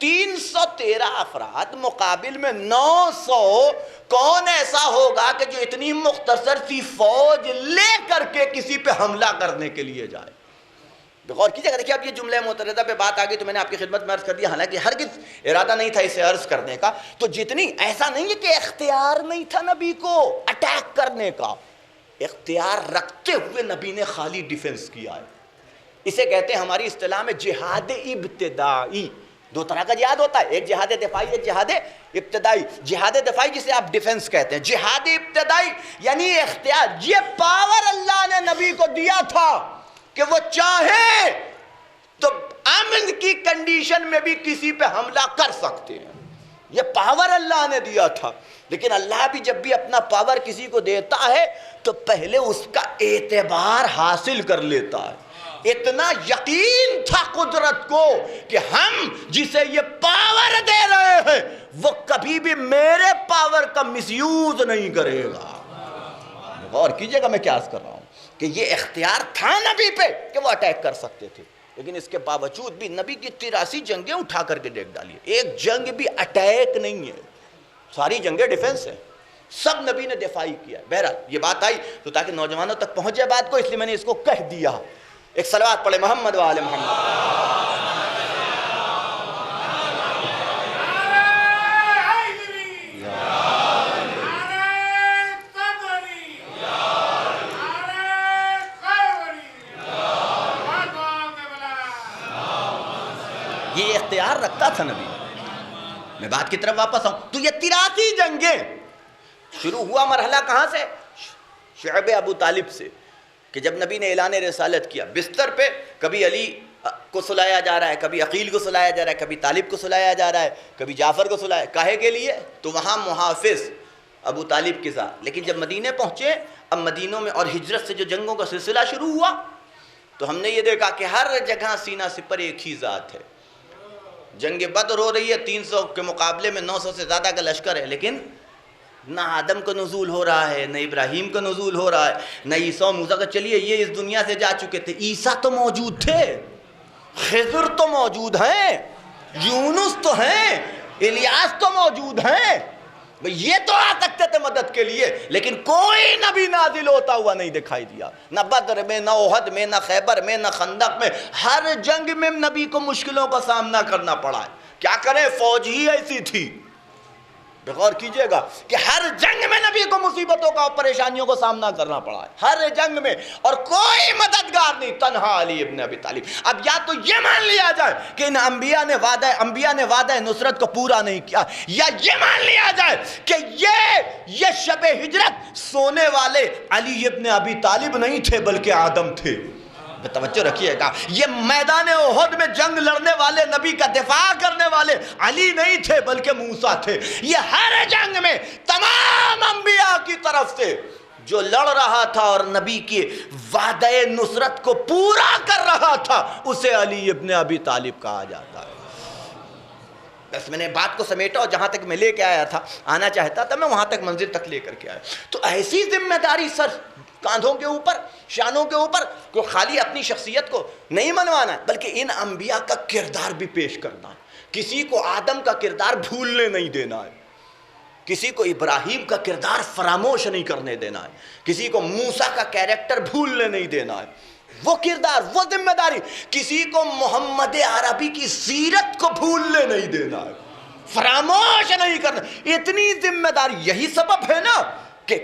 313 افراد مقابل میں 900، کون ایسا ہوگا کہ جو اتنی مختصر سی فوج لے کر کے کسی پہ حملہ کرنے کے لیے جائے؟ غور کیجئے گا، دیکھیے اب یہ جملہ متردہ پہ بات آگئی تو میں نے آپ کی خدمت میں عرض کر دیا، حالانکہ ہرگز ارادہ نہیں تھا اسے عرض کرنے کا، تو جتنی ایسا نہیں ہے کہ اختیار نہیں تھا نبی کو اٹیک کرنے کا، اختیار رکھتے ہوئے نبی نے خالی ڈیفنس کیا ہے۔ اسے کہتے ہیں ہماری اصطلاح میں جہاد ابتدائی۔ 2 طرح کا جہاد ہوتا ہے، ایک جہاد دفاعی، ایک جہاد ابتدائی۔ جہاد دفاعی جسے آپ ڈیفنس کہتے ہیں، جہاد ابتدائی یعنی اختیار، یہ پاور اللہ نے نبی کو دیا تھا کہ وہ چاہے تو امن کی کنڈیشن میں بھی کسی پہ حملہ کر سکتے ہیں، یہ پاور اللہ نے دیا تھا۔ لیکن اللہ بھی جب بھی اپنا پاور کسی کو دیتا ہے تو پہلے اس کا اعتبار حاصل کر لیتا ہے۔ اتنا یقین تھا قدرت کو کہ ہم جسے یہ پاور دے رہے ہیں وہ کبھی بھی میرے پاور کا مس یوز نہیں کرے گا۔ غور کیجئے گا میں کیا عرض کر رہا ہوں کہ یہ اختیار تھا نبی پہ کہ وہ اٹیک کر سکتے تھے، لیکن اس کے باوجود بھی نبی کی 83 جنگیں اٹھا کر کے دیکھ ڈالیے، ایک جنگ بھی اٹیک نہیں ہے، ساری جنگیں ڈیفنس ہیں، سب نبی نے دفاعی کیا ہے۔ بہرحال یہ بات آئی تو تاکہ نوجوانوں تک پہنچ جائے بات کو، اس لیے میں نے اس کو کہہ دیا۔ ایک صلوات پڑھے محمد و آل محمد۔ اختیار رکھتا تھا نبی. میں بات کی طرف واپس آؤں تو یہ 83 جنگیں شروع ہوا مرحلہ کہاں سے؟ شعب ابو طالب سے، کہ جب نبی نے اعلان رسالت کیا بستر پہ کبھی علی کو سلایا جا رہا ہے، کبھی عقیل کو سلایا جا رہا ہے، کبھی طالب کو سلایا جا رہا ہے، کبھی جعفر کو سلایا. کاہے کے لیے؟ تو وہاں محافظ ابو طالب کے ساتھ. لیکن جب مدینے پہنچے، اب مدینوں میں اور ہجرت سے جو جنگوں کا سلسلہ شروع ہوا تو ہم نے یہ دیکھا کہ ہر جگہ سینہ سپر ایک ہی ذات ہے. جنگ بدر ہو رہی ہے، 300 کے مقابلے میں 900 سے زیادہ کا لشکر ہے، لیکن نہ آدم کا نزول ہو رہا ہے، نہ ابراہیم کا نزول ہو رہا ہے، نہ عیسیٰ موسیٰ کا. چلیے یہ اس دنیا سے جا چکے تھے، عیسیٰ تو موجود تھے، خضر تو موجود ہیں، یونس تو ہیں، الیاس تو موجود ہیں، یہ تو آ سکتے تھے مدد کے لیے، لیکن کوئی نبی نازل ہوتا ہوا نہیں دکھائی دیا. نہ بدر میں، نہ احد میں، نہ خیبر میں، نہ خندق میں. ہر جنگ میں نبی کو مشکلوں کا سامنا کرنا پڑا ہے. کیا کریں، فوج ہی ایسی تھی. غور کیجئے گا کہ ہر جنگ میں نبی کو مصیبتوں کا اور پریشانیوں کو سامنا کرنا پڑا ہے، ہر جنگ میں، اور کوئی مددگار نہیں، تنہا علی ابن ابی طالب. اب یا تو یہ مان لیا جائے کہ ان انبیاء نے وعدہ نصرت کو پورا نہیں کیا، یا یہ مان لیا جائے کہ یہ شب ہجرت سونے والے علی ابن ابی طالب نہیں تھے بلکہ آدم تھے. توجہ رکھیے گا، یہ میدان احد میں جنگ لڑنے والے، نبی کا دفاع کرنے والے علی نہیں تھے بلکہ موسیٰ تھے. یہ ہر جنگ میں تمام انبیاء کی طرف سے جو لڑ رہا تھا اور نبی کی وعدہ نصرت کو پورا کر رہا تھا، اسے علی ابن ابی طالب کہا جاتا ہے. بس میں نے بات کو سمیٹا اور جہاں تک میں لے کے آیا تھا، آنا چاہتا تھا، میں وہاں تک منزل تک لے کر کے آیا. تو ایسی ذمہ داری سر کاندھوں کے اوپر، شانوں کے اوپر، کہ خالی اپنی شخصیت کو نہیں منوانا ہے بلکہ ان انبیاء کا کردار بھی پیش کرنا ہے. کسی کو آدم کا کردار بھولنے نہیں دینا ہے، کسی کو ابراہیم کا کردار فراموش نہیں کرنے دینا ہے، کسی کو موسیٰ کا کیریکٹر بھولنے نہیں دینا ہے. وہ کردار، وہ ذمہ داری. کسی کو محمد عربی کی سیرت کو بھولنے نہیں دینا ہے، فراموش نہیں کرنا. اتنی ذمہ داری. یہی سبب ہے نا کہ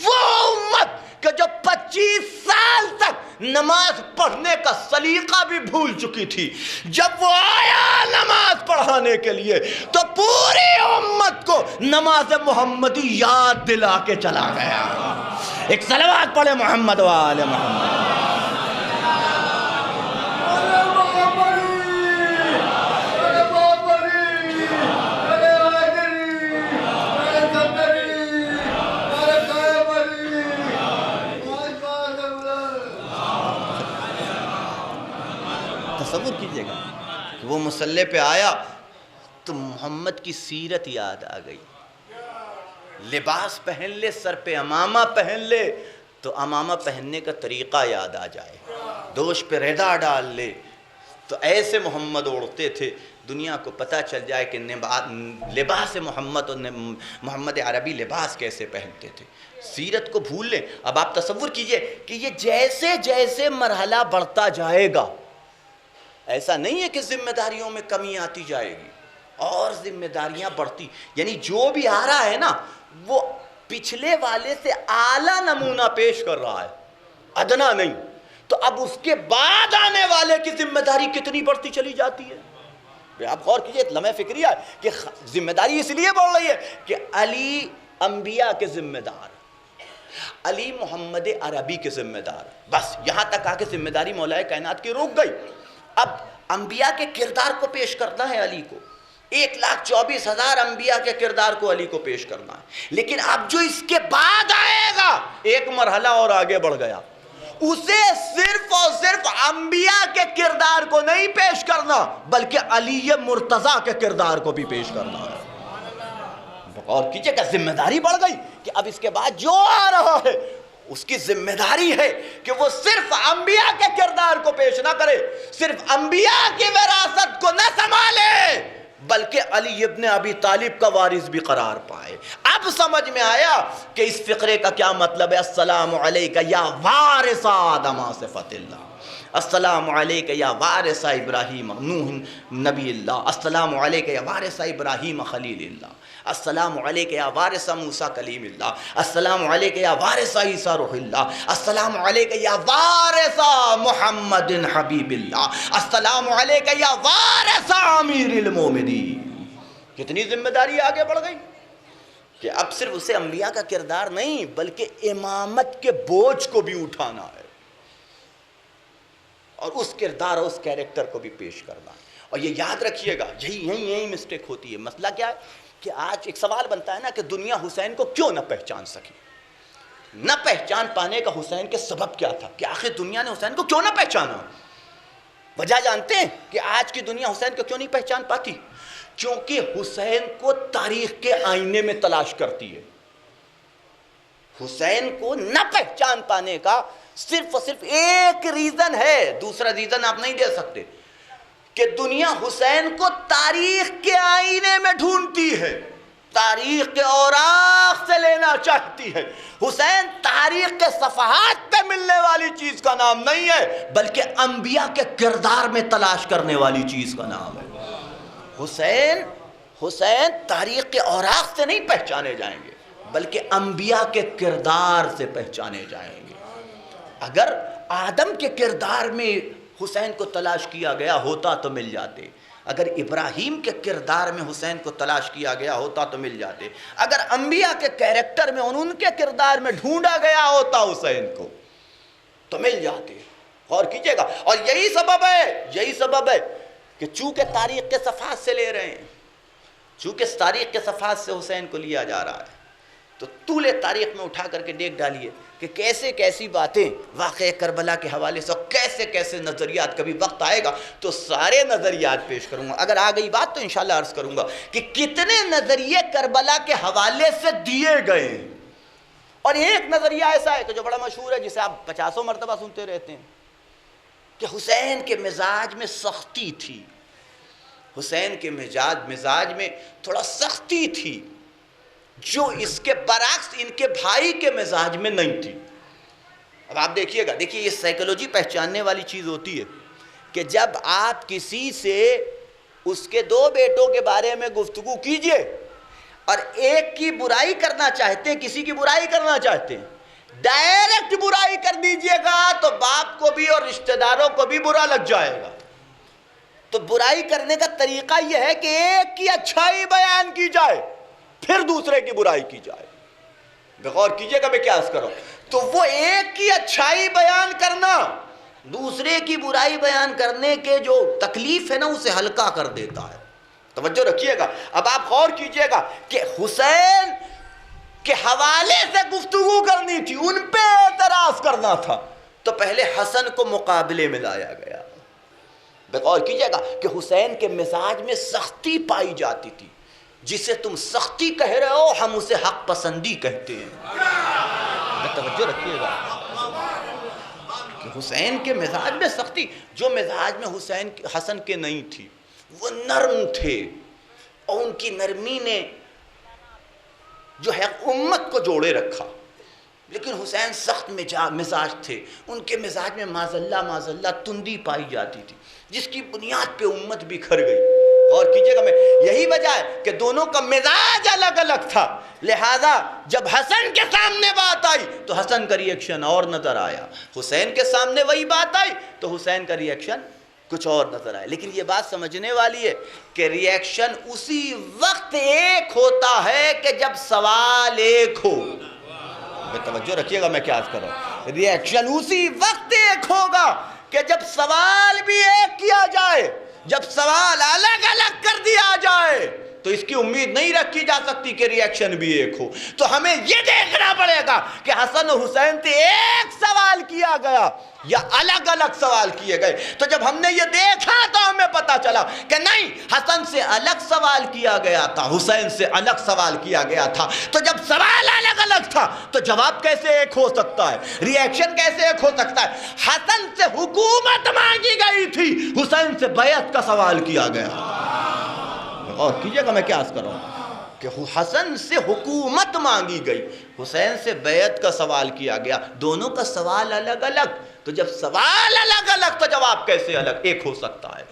وہ امت کہ جو 25 سال تک نماز پڑھنے کا سلیقہ بھی بھول چکی تھی، جب وہ آیا نماز پڑھانے کے لیے تو پوری امت کو نماز محمدی یاد دلا کے چلا گیا. ایک صلوات پڑھے محمد و آل محمد. تصور کیجئے گا کہ وہ مصلی پہ آیا تو محمد کی سیرت یاد آ گئی. لباس پہن لے، سر پہ امامہ پہن لے تو امامہ پہننے کا طریقہ یاد آ جائے، دوش پہ ردا ڈال لے تو ایسے محمد اوڑھتے تھے. دنیا کو پتہ چل جائے کہ لباس محمد اور محمد عربی لباس کیسے پہنتے تھے. سیرت کو بھول لیں. اب آپ تصور کیجئے کہ یہ جیسے جیسے مرحلہ بڑھتا جائے گا، ایسا نہیں ہے کہ ذمہ داریوں میں کمی آتی جائے گی اور ذمہ داریاں بڑھتی، یعنی جو بھی آ رہا ہے نا وہ پچھلے والے سے اعلیٰ نمونہ پیش کر رہا ہے، ادنا نہیں. تو اب اس کے بعد آنے والے کی ذمہ داری کتنی بڑھتی چلی جاتی ہے. آپ غور کیجئے، لمحہ فکریہ ہے کہ ذمہ داری اس لیے بڑھ رہی ہے کہ علی انبیاء کے ذمہ دار، علی محمد عربی کے ذمہ دار. بس یہاں تک آ کے ذمہ داری مولا کائنات کی رک گئی. اب انبیاء کے کردار کو پیش کرنا ہے علی کو، 1,24,000 انبیاء کے کردار کو علی کو پیش کرنا ہے. لیکن اب جو اس کے بعد آئے گا ایک مرحلہ اور آگے بڑھ گیا، اسے صرف اور صرف انبیاء کے کردار کو نہیں پیش کرنا بلکہ علی مرتضیٰ کے کردار کو بھی پیش کرنا ہے. اور کیجئے کہ ذمہ داری بڑھ گئی کہ اب اس کے بعد جو آ رہا ہے اس کی ذمہ داری ہے کہ وہ صرف انبیاء کے کردار کو پیش نہ کرے، صرف انبیاء کی وراثت کو نہ سنبھالے بلکہ علی ابن ابی طالب کا وارث بھی قرار پائے. اب سمجھ میں آیا کہ اس فقرے کا کیا مطلب ہے. السلام علیکہ یا وارث آدم صفت اللہ. السلام علیک یا وارث ابراہیم نوح نبی اللہ، السلام علیک یا وارث ابراہیم خلیل اللہ، السلام علیک یا وارث موسیٰ کلیم اللہ، السلام علیک یا وارث عیسیٰ روح اللہ، السلام علیک یا وارث محمد حبیب اللہ، السلام علیک یا وارث امیر المومنین۔ کتنی ذمہ داری آگے بڑھ گئی کہ اب صرف اسے انبیاء کا کردار نہیں بلکہ امامت کے بوجھ کو بھی اٹھانا ہے اور اس کردار اور اس کیریکٹر کو بھی پیش کرنا ہے۔ اور یہ یاد رکھیے گا، یہی مسٹیک ہوتی ہے۔ مسئلہ کیا ہے کہ آج ایک سوال بنتا ہے نا کہ دنیا حسین کو کیوں نہ پہچان سکی؟ نہ پہچان پانے کا حسین کے سبب کیا تھا کہ آخر دنیا نے حسین کو کیوں نہ پہچانا؟ وجہ جانتے ہیں کہ آج کی دنیا حسین کو کیوں نہیں پہچان پاتی؟ کیونکہ حسین کو تاریخ کے آئینے میں تلاش کرتی ہے۔ حسین کو نہ پہچان پانے کا صرف اور صرف ایک ریزن ہے، دوسرا ریزن آپ نہیں دے سکتے، کہ دنیا حسین کو تاریخ کے آئینے میں ڈھونڈتی ہے، تاریخ کے اوراق سے لینا چاہتی ہے۔ حسین تاریخ کے صفحات پہ ملنے والی چیز کا نام نہیں ہے بلکہ انبیاء کے کردار میں تلاش کرنے والی چیز کا نام ہے۔ حسین تاریخ کے اوراق سے نہیں پہچانے جائیں گے بلکہ انبیاء کے کردار سے پہچانے جائیں گے۔ اگر آدم کے کردار میں حسین کو تلاش کیا گیا ہوتا تو مل جاتے، اگر ابراہیم کے کردار میں حسین کو تلاش کیا گیا ہوتا تو مل جاتے، اگر انبیاء کے کیریکٹر میں ان کے کردار میں ڈھونڈا گیا ہوتا حسین کو تو مل جاتے۔ غور کیجئے گا، اور یہی سبب ہے کہ چونکہ تاریخ کے صفحات سے لے رہے ہیں، چونکہ تاریخ کے صفحات سے حسین کو لیا جا رہا ہے، تو طول تاریخ میں اٹھا کر کے دیکھ ڈالیے کہ کیسی باتیں واقعہ کربلا کے حوالے سے، کیسے نظریات، کبھی وقت آئے گا تو سارے نظریات پیش کروں گا، اگر آ گئی بات تو انشاءاللہ عرض کروں گا کہ کتنے نظریے کربلا کے حوالے سے دیے گئے ہیں۔ اور ایک نظریہ ایسا ہے کہ جو بڑا مشہور ہے، جسے آپ 50 مرتبہ سنتے رہتے ہیں، کہ حسین کے مزاج میں سختی تھی، حسین کے مزاج میں تھوڑا سختی تھی، جو اس کے برعکس ان کے بھائی کے مزاج میں نہیں تھی۔ اب آپ دیکھیے گا، یہ سائیکولوجی پہچاننے والی چیز ہوتی ہے کہ جب آپ کسی سے اس کے 2 بیٹوں کے بارے میں گفتگو کیجئے اور ایک کی برائی کرنا چاہتے ہیں، کسی کی برائی کرنا چاہتے ہیں، ڈائریکٹ برائی کر دیجئے گا تو باپ کو بھی اور رشتہ داروں کو بھی برا لگ جائے گا۔ تو برائی کرنے کا طریقہ یہ ہے کہ ایک کی اچھائی بیان کی جائے پھر دوسرے کی برائی کی جائے۔ غور کیجئے گا میں کیا عرض کر رہا ہوں، تو وہ ایک کی اچھائی بیان کرنا دوسرے کی برائی بیان کرنے کے جو تکلیف ہے نا اسے ہلکا کر دیتا ہے۔ توجہ رکھیے گا، اب آپ غور کیجئے گا کہ حسین کے حوالے سے گفتگو کرنی تھی، ان پہ اعتراض کرنا تھا، تو پہلے حسن کو مقابلے میں لایا گیا۔ غور کیجئے گا کہ حسین کے مزاج میں سختی پائی جاتی تھی، جسے تم سختی کہہ رہے ہو ہم اسے حق پسندی کہتے ہیں۔ توجہ رکھیے گا کہ حسین کے مزاج میں سختی، جو مزاج میں حسن کے نہیں تھی، وہ نرم تھے، اور ان کی نرمی نے جو ہے امت کو جوڑے رکھا۔ لیکن حسین سخت مزاج تھے، ان کے مزاج میں معذاللہ تندی پائی جاتی تھی، جس کی بنیاد پہ امت بکھر گئی۔ اور کیجئے گا میں، یہی وجہ ہے کہ دونوں کا مزاج الگ الگ تھا، لہذا جب حسن کے سامنے بات آئی تو حسن کا ری ایکشن اور نظر آیا، حسین کے سامنے وہی بات آئی تو حسین کا ری ایکشن کچھ اور نظر آیا۔ لیکن یہ بات سمجھنے والی ہے کہ ری ایکشن اسی وقت ایک ہوتا ہے کہ جب سوال ایک ہو۔ توجہ رکھیے گا میں کیا عرض کر رہا ہوں، ری ایکشن اسی وقت ایک ہوگا کہ جب سوال بھی ایک کیا جائے، جب سوال الگ الگ کر دیا جائے تو اس کی امید نہیں رکھی جا سکتی کہ ری ایکشن بھی ایک ہو۔ تو ہمیں یہ دیکھنا پڑے گا کہ حسن و حسین سے ایک سوال کیا گیا یا الگ الگ سوال کیے گئے۔ تو جب ہم نے یہ دیکھا تو ہمیں پتا چلا کہ نہیں، حسن سے الگ سوال کیا گیا تھا، حسین سے الگ سوال کیا گیا تھا۔ تو جب سوال الگ الگ تھا تو جواب کیسے ایک ہو سکتا ہے، ری ایکشن کیسے ایک ہو سکتا ہے؟ حسن سے حکومت مانگی گئی تھی، حسین سے بیعت کا سوال کیا گیا۔ اور کیجئے گا میں کیا عرض کر رہا ہوں کہ حسن سے حکومت مانگی گئی، حسین سے بیعت کا سوال کیا گیا، دونوں کا سوال الگ الگ، تو جب سوال الگ الگ تو جواب کیسے الگ ایک ہو سکتا ہے؟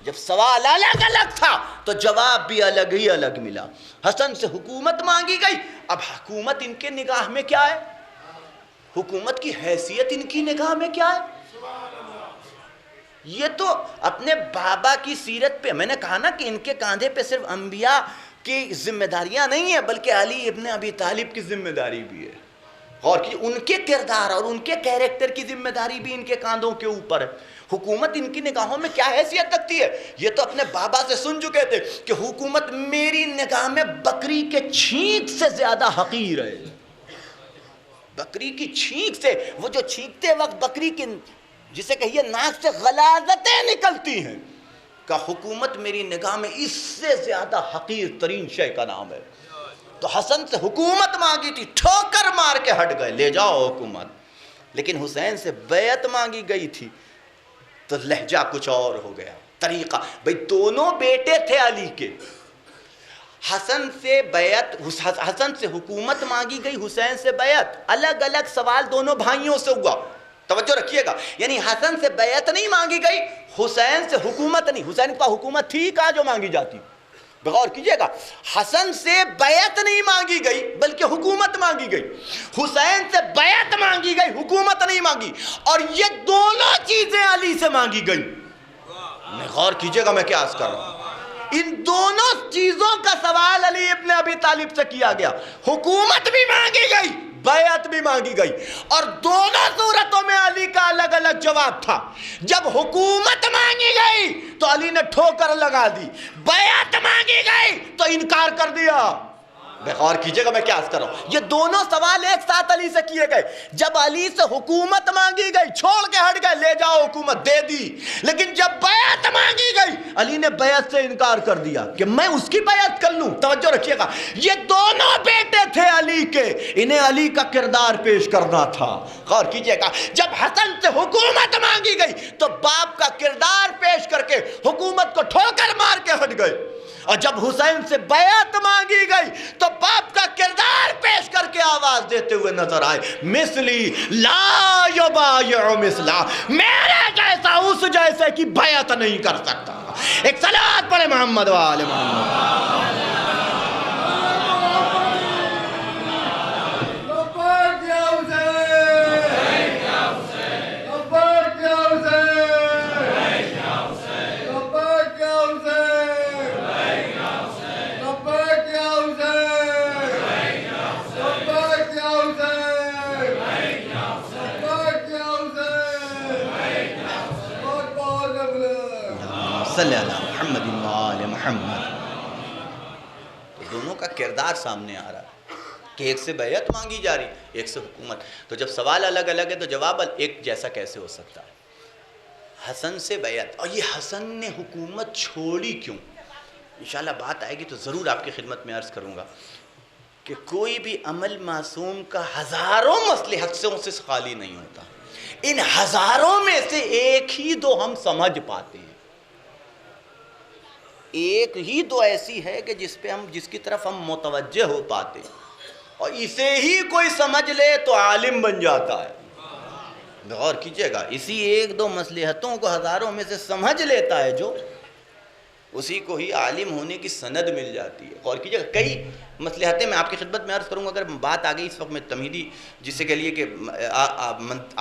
جب سوال الگ الگ تھا تو جواب بھی الگ ہی الگ ملا۔ حسن سے حکومت مانگی گئی، اب حکومت ان کے نگاہ میں کیا ہے؟ حکومت کی حیثیت ان کی نگاہ میں کیا ہے؟ یہ تو اپنے بابا کی سیرت پہ، میں نے کہا نا کہ ان کے کاندھے پہ صرف انبیاء کی ذمہ داریاں نہیں ہیں بلکہ علی ابن ابی طالب کی ذمہ داری بھی ہے، اور کہ ان کے کردار اور ان کے کیریکٹر کی ذمہ داری بھی ان کے کاندھوں کے اوپر ہے۔ حکومت ان کی نگاہوں میں کیا حیثیت رکھتی ہے؟ یہ تو اپنے بابا سے سن چکے تھے کہ حکومت میری نگاہ میں بکری کے چھینک سے زیادہ حقیر ہے۔ بکری کی چھینک سے، وہ جو چھینکتے وقت بکری کی جسے کہیے ناک سے غلاظتیں نکلتی ہیں، کہ حکومت میری نگاہ میں اس سے زیادہ حقیر ترین شے کا نام ہے۔ تو حسن سے حکومت مانگی تھی، ٹھوکر مار کے ہٹ گئے، لے جاؤ حکومت۔ لیکن حسین سے بیعت مانگی گئی تھی تو لہجہ کچھ اور ہو گیا، طریقہ۔ بھئی دونوں بیٹے تھے علی کے، حسن سے بیعت، حسن سے حکومت مانگی گئی، حسین سے بیعت، الگ الگ سوال دونوں بھائیوں سے ہوا۔ توجہ رکھیے گا، یعنی حسن سے بیعت نہیں مانگی گئی، حسین سے حکومت نہیں، حسین کا حکومت تھی کہاں جو مانگی جاتی؟ غور کیجئے گا، حسن سے بیعت نہیں مانگی گئی بلکہ حکومت مانگی گئی، حسین سے بیعت مانگی گئی، حکومت نہیں مانگی، اور یہ دونوں چیزیں علی سے مانگی گئی۔ غور کیجئے گا میں کیا عرض کر رہا ہوں، ان دونوں چیزوں کا سوال علی ابن ابی طالب سے کیا گیا، حکومت بھی مانگی گئی، بیعت بھی مانگی گئی، اور دونوں صورتوں میں علی کا الگ الگ جواب تھا۔ جب حکومت مانگی گئی تو علی نے ٹھوکر لگا دی، بیعت مانگی گئی تو انکار کر دیا۔ غور کیجئے گا میں کیا عرض کر رہا ہوں، یہ دونوں سوال ایک ساتھ علی سے کیے گئے۔ جب علی سے حکومت مانگی گئی چھوڑ کے ہٹ گئے، لے جاؤ حکومت، دے دی۔ لیکن جب بیعت مانگی گئی علی نے بیعت سے انکار کر دیا کہ میں اس کی بیعت کر لوں۔ توجہ رکھیے گا، یہ دونوں بیٹے تھے علی کے، انہیں علی کا کردار پیش کرنا تھا۔ غور کیجئے گا، جب حسن سے حکومت مانگی گئی تو باپ کا کردار پیش کر کے حکومت کو ٹھوکر مار کے ہٹ گئے، اور جب حسین سے بیعت مانگی گئی تو باپ کا کردار پیش کر کے آواز دیتے ہوئے نظر آئے، مثلی لا یبایع مثلا، میرے جیسا اس جیسے کی بیعت نہیں کر سکتا۔ ایک صلوات پڑھے محمد و آل محمد۔ صلی اللہ محمد و آل محمد۔ دونوں کا کردار سامنے آ رہا ہے کہ ایک سے بیعت مانگی جا رہی، ایک سے حکومت۔ تو جب سوال الگ الگ ہے تو جواب ایک جیسا کیسے ہو سکتا ہے؟ حسن سے بیعت، اور یہ حسن نے حکومت چھوڑی کیوں؟ انشاءاللہ بات آئے گی تو ضرور آپ کی خدمت میں عرض کروں گا کہ کوئی بھی عمل معصوم کا ہزاروں مصلحتوں سے خالی نہیں ہوتا، ان ہزاروں میں سے ایک ہی دو ہم سمجھ پاتے ہیں، ایک ہی دو ایسی ہے کہ جس کی طرف ہم متوجہ ہو پاتے ہیں، اور اسے ہی کوئی سمجھ لے تو عالم بن جاتا ہے۔ غور کیجئے گا، اسی ایک دو مصلحتوں کو ہزاروں میں سے سمجھ لیتا ہے جو، اسی کو ہی عالم ہونے کی سند مل جاتی ہے۔ غور کیجئے گا، کئی مصلحتیں میں آپ کی خدمت میں عرض کروں گا، اگر بات آ گئی اس وقت میں تمہیدی جسے کہہ لیے کہ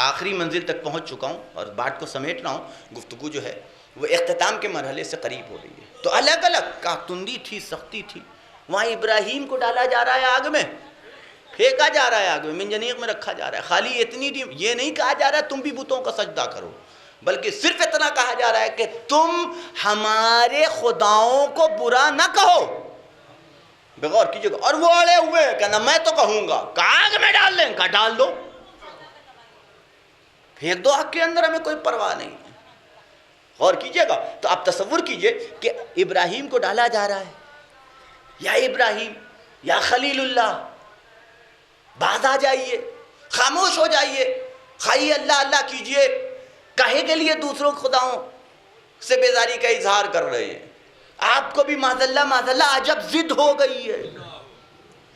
آخری منزل تک پہنچ چکا ہوں اور بات کو سمیٹ رہا ہوں، گفتگو جو ہے وہ اختتام کے مرحلے سے قریب ہو رہی ہے۔ تو الگ الگ کاتندی تھی، سختی تھی، وہاں ابراہیم کو ڈالا جا رہا ہے آگ میں، پھینکا جا رہا ہے آگ میں، منجنیق میں رکھا جا رہا ہے، خالی اتنی یہ نہیں کہا جا رہا ہے تم بھی بتوں کا سجدہ کرو، بلکہ صرف اتنا کہا جا رہا ہے کہ تم ہمارے خداؤں کو برا نہ کہو۔ بغور کیجئے گا، اور وہ اڑے ہوئے ہیں، کہنا میں تو کہوں گا، کہا آگ میں ڈال لیں، کہا ڈال دو، پھینک دو آگ کے اندر، ہمیں کوئی پرواہ نہیں ہے۔ غور کیجئے گا، تو آپ تصور کیجئے کہ ابراہیم کو ڈالا جا رہا ہے، یا ابراہیم یا خلیل اللہ باز آ جائیے، خاموش ہو جائیے، خواہی اللہ اللہ کیجئے، کہے کے لیے دوسروں خداؤں سے بیزاری کا اظہار کر رہے ہیں۔ آپ کو بھی معذاللہ عجب ضد ہو گئی ہے.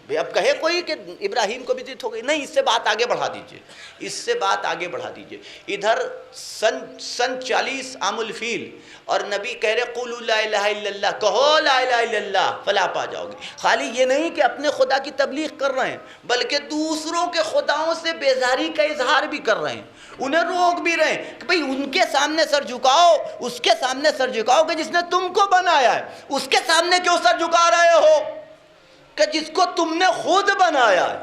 اب کہے کوئی کہ ابراہیم کو بھی ضد ہو گئی، نہیں، اس سے بات آگے بڑھا دیجئے، اس سے بات آگے بڑھا دیجئے. ادھر سن 40 عام الفیل اور نبی کہہ رہے قولوا لا الہ الا اللہ، کہو لا الہ الا اللہ فلاح پا جاؤ گے. خالی یہ نہیں کہ اپنے خدا کی تبلیغ کر رہے ہیں، بلکہ دوسروں کے خداؤں سے بیزاری کا اظہار بھی کر رہے ہیں، انہیں روک بھی رہے ہیں کہ بھئی ان کے سامنے سر جھکاؤ، اس کے سامنے سر جھکاؤ کہ جس نے تم کو بنایا ہے. اس کے سامنے کیوں سر جھکا رہے ہو کہ جس کو تم نے خود بنایا ہے،